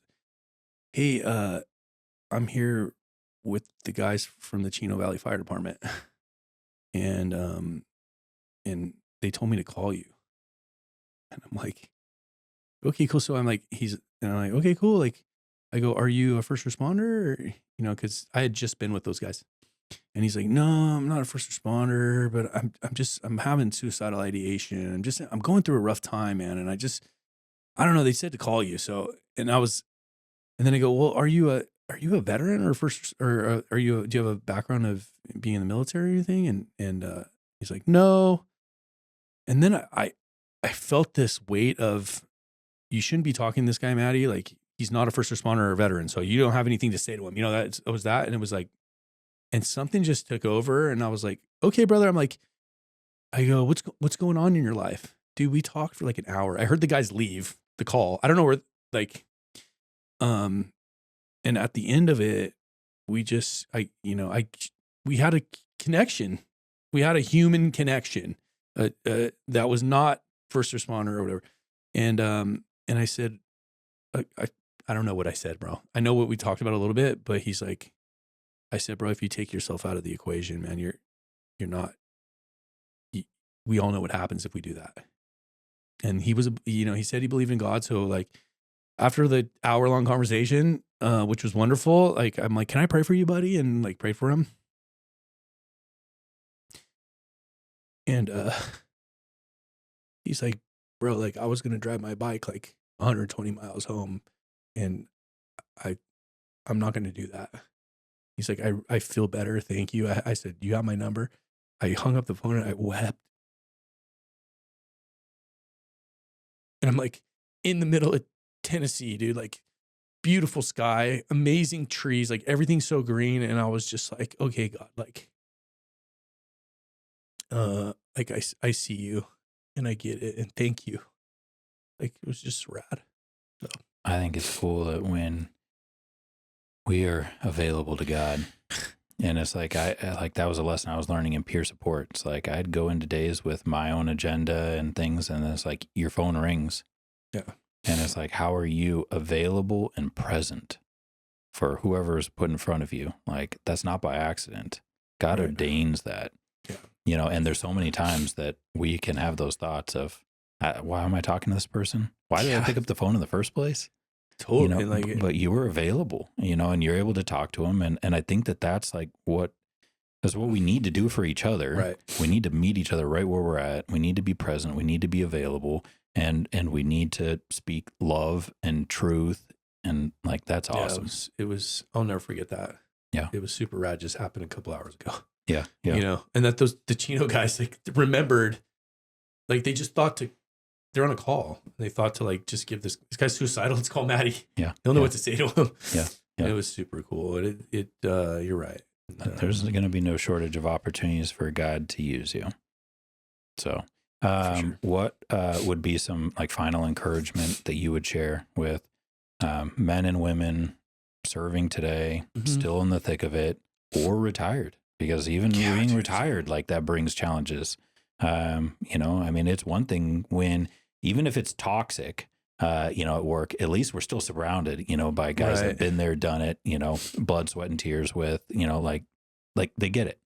"Hey, I'm here with the guys from the Chino Valley Fire Department, and they told me to call you." And I'm like, "Okay, cool." So I'm like, "Okay, cool." Like, I go, "Are you a first responder?" Or, you know, because I had just been with those guys, And he's like, no, I'm not a first responder, but I'm having suicidal ideation. I'm going through a rough time, man. And I don't know. They said to call you. So, and then I go, well, are you a veteran or do you have a background of being in the military or anything? And he's like, no. And then I felt this weight of, you shouldn't be talking to this guy, Matty. Like, he's not a first responder or a veteran. So you don't have anything to say to him. It was that. And it was like, and something just took over. And I was like, okay, brother. I go, what's going on in your life? Dude, we talked for like an hour. I heard the guys leave the call. I don't know where, like, and at the end of it, we had a connection. We had a human connection that was not first responder or whatever. And I said, I don't know what I said, bro. I know what we talked about a little bit, but he's like, I said, bro, if you take yourself out of the equation, man, you're not, we all know what happens if we do that. And he said he believed in God. So like after the hour-long conversation, which was wonderful, like, I'm like, can I pray for you, buddy? And like pray for him. And he's like, bro, like I was going to drive my bike like 120 miles home and I'm not going to do that. He's like, I feel better. Thank you. I said, you got my number. I hung up the phone and I wept. And I'm like in the middle of Tennessee, dude, like beautiful sky, amazing trees, like everything's so green. And I was just like, okay, God, like I see you and I get it. And thank you. Like it was just rad. So. I think it's cool that when we are available to God, and it's like, that was a lesson I was learning in peer support. It's like, I'd go into days with my own agenda and things. And it's like, your phone rings. Yeah. And it's like, how are you available and present for whoever is put in front of you? Like, that's not by accident. God ordains that. Yeah. And there's so many times that we can have those thoughts of, why am I talking to this person? Why did I pick up the phone in the first place? Totally. But you were available, and you're able to talk to them. And I think that's like that's what we need to do for each other. Right. We need to meet each other right where we're at. We need to be present. We need to be available. And we need to speak love and truth. And like, that's awesome. It was, I'll never forget that. Yeah. It was super rad. Just happened a couple hours ago. Yeah. Yeah. And that the Chino guys, like, remembered, like, they just thought they're on a call. They thought to like, just give this guy's suicidal. Let's call Matty. Yeah. They'll know what to say to him. Yeah. And it was super cool. You're right. There's going to be no shortage of opportunities for God to use you. So, sure. What would be some like final encouragement that you would share with men and women serving today, still in the thick of it, or retired? Because even being retired, like, that brings challenges. I mean, it's one thing when, even if it's toxic, at work, at least we're still surrounded, by guys that have been there, done it, blood, sweat, and tears with, like they get it.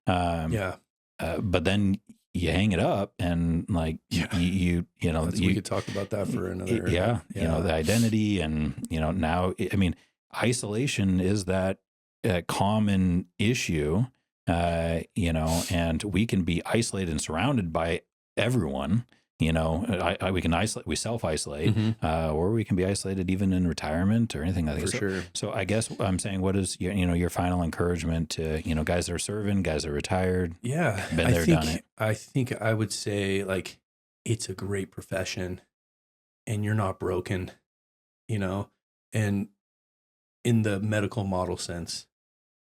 But then you hang it up and like, we could talk about that for another. The identity and, now, I mean, isolation is that common issue, and we can be isolated and surrounded by everyone. We can isolate, we self-isolate, or we can be isolated even in retirement or anything like that. For sure. So I guess I'm saying, what is your final encouragement to, guys that are serving, guys that are retired? Yeah. Been there, done it. I think I would say, like, it's a great profession and you're not broken, and in the medical model sense,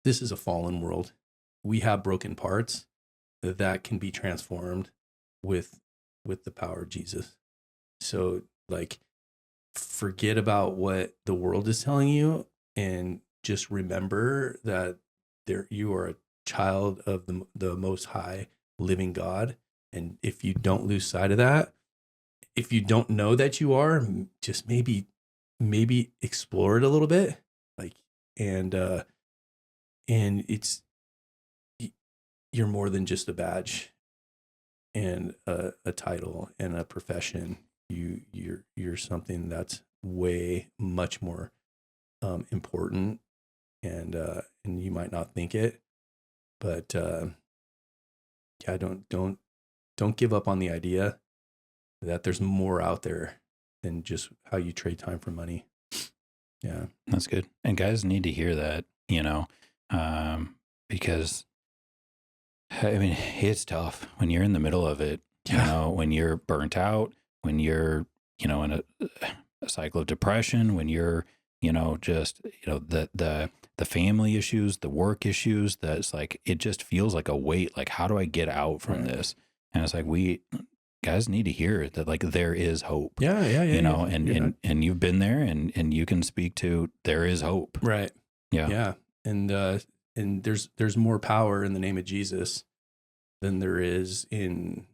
this is a fallen world. We have broken parts that can be transformed with the power of Jesus. So, like, forget about what the world is telling you and just remember that you are a child of the Most High living God. And if you don't lose sight of that, if you don't know that you are, just maybe explore it a little bit, like, and you're more than just a badge and a title and a profession. You're something that's way much more important, and you might not think it, But yeah, don't give up on the idea that there's more out there than just how you trade time for money. Yeah, that's good. And guys need to hear that, because I mean, it's tough when you're in the middle of it. When you're burnt out, when you're in a cycle of depression, when you're just the family issues, the work issues, that's like, it just feels like a weight. Like, how do I get out from this? And it's like, guys need to hear that, like, there is hope. Yeah. And you've been there, and you can speak to, there is hope. Right. Yeah. And there's more power in the name of Jesus than there is in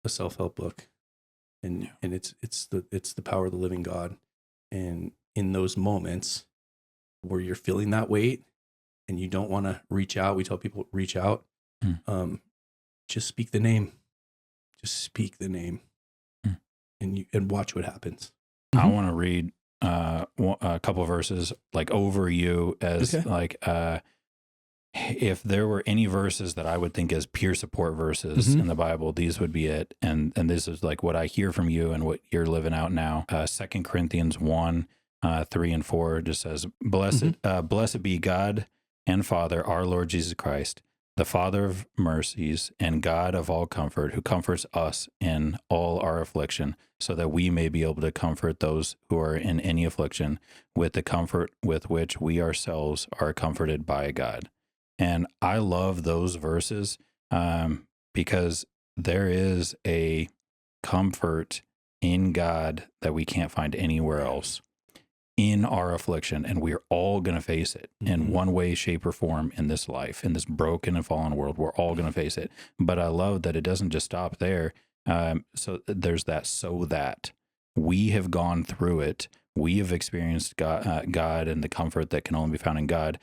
a self-help book. And it's the power of the living God. And in those moments where you're feeling that weight and you don't want to reach out, we tell people, reach out. Just speak the name. Just speak the name, and watch what happens. I want to read a couple of verses, like, over you, as like, if there were any verses that I would think as peer support verses in the Bible, these would be it. And this is like what I hear from you and what you're living out now. 2 Corinthians 1, 3 and 4 just says, blessed be God and Father, our Lord Jesus Christ, the Father of mercies and God of all comfort, who comforts us in all our affliction, so that we may be able to comfort those who are in any affliction with the comfort with which we ourselves are comforted by God. And I love those verses because there is a comfort in God that we can't find anywhere else in our affliction. And we're all going to face it in one way, shape, or form in this life, in this broken and fallen world. We're all going to face it. But I love that it doesn't just stop there. So there's that, so that we have gone through it. We have experienced God and the comfort that can only be found in God,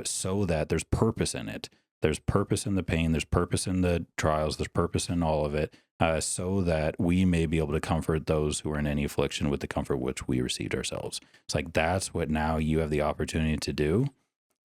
so that there's purpose in it. There's purpose in the pain. There's purpose in the trials. There's purpose in all of it, so that we may be able to comfort those who are in any affliction with the comfort which we received ourselves. It's like, that's what now you have the opportunity to do,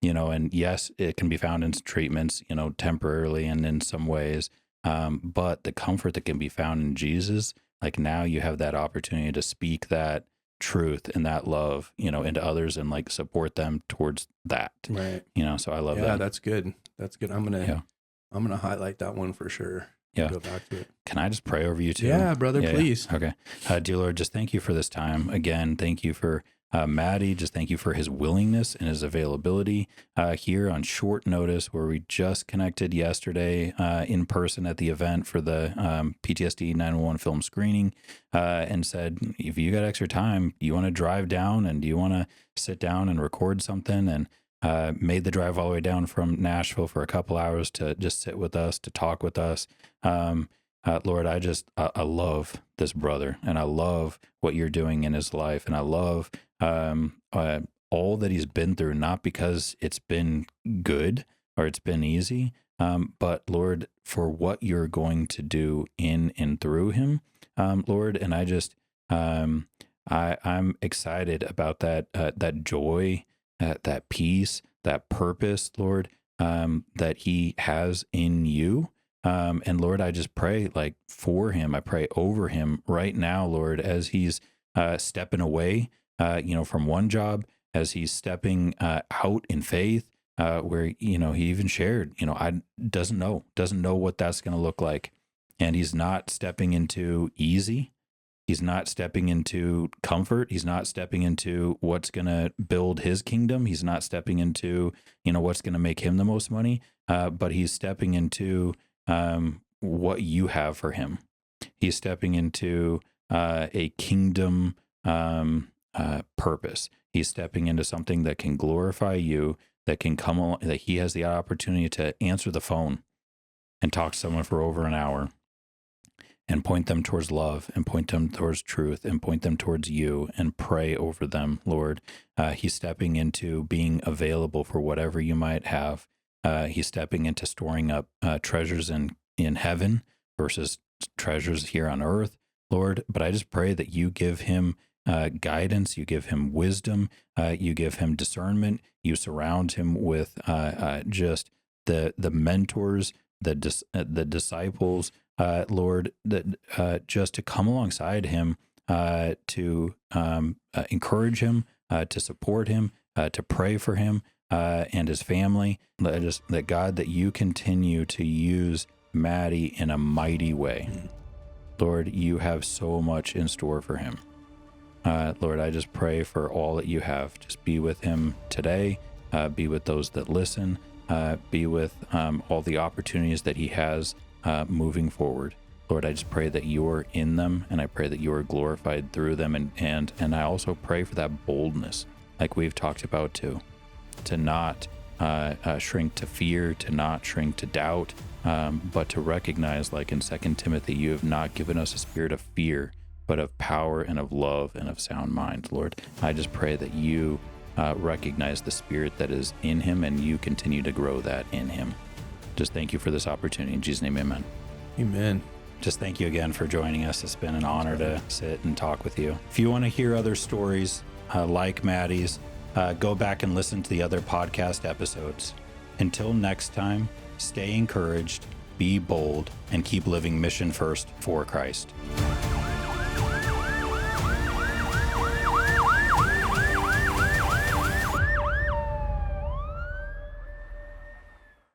and yes, it can be found in treatments, temporarily and in some ways, but the comfort that can be found in Jesus, like, now you have that opportunity to speak that truth and that love, into others, and like support them towards that. Right. So I love that. Yeah, that's good. That's good. I'm gonna highlight that one for sure. Yeah. Go back to it. Can I just pray over you too? Yeah, brother, please. Yeah. Okay. Dear Lord, just thank you for this time. Again, thank you for Matty. Just thank you for his willingness and his availability here on short notice, where we just connected yesterday in person at the event for the PTSD 911 film screening, and said, if you got extra time, you want to drive down and you want to sit down and record something, and made the drive all the way down from Nashville for a couple hours to just sit with us, to talk with us. Lord, I love this brother, and I love what you're doing in his life. And I love all that he's been through, not because it's been good or it's been easy, but Lord, for what you're going to do in and through him, Lord. And I just, I'm excited about that joy, that peace, that purpose, Lord, that he has in you. And Lord, I just pray like for him. I pray over him right now, Lord, as he's stepping away, from one job, as he's stepping out in faith, where, he even shared, I doesn't know what that's going to look like. And he's not stepping into easy. He's not stepping into comfort. He's not stepping into what's going to build his kingdom. He's not stepping into, what's going to make him the most money. But he's stepping into what you have for him. He's stepping into a kingdom purpose. He's stepping into something that can glorify you, that can come along, that he has the opportunity to answer the phone and talk to someone for over an hour, and point them towards love, and point them towards truth, and point them towards you, and pray over them, Lord. He's stepping into being available for whatever you might have. He's stepping into storing up treasures in heaven versus treasures here on earth, Lord. But I just pray that you give him guidance, you give him wisdom, you give him discernment, you surround him with just the mentors, the disciples, Lord, that just to come alongside him, to encourage him, to support him, to pray for him and his family. That God, that you continue to use Matty in a mighty way. Lord, you have so much in store for him. Lord, I just pray for all that you have. Just be with him today. Be with those that listen. Be with all the opportunities that he has moving forward. Lord, I just pray that you're in them, and I pray that you are glorified through them. And I also pray for that boldness, like we've talked about too, to not shrink to fear, to not shrink to doubt, but to recognize, like in 2 Timothy, you have not given us a spirit of fear, but of power and of love and of sound mind. Lord, I just pray that you recognize the spirit that is in him, and you continue to grow that in him. Just thank you for this opportunity. In Jesus' name, amen. Amen. Just thank you again for joining us. It's been an honor to sit and talk with you. If you want to hear other stories like Matty's, go back and listen to the other podcast episodes. Until next time, stay encouraged, be bold, and keep living mission first for Christ.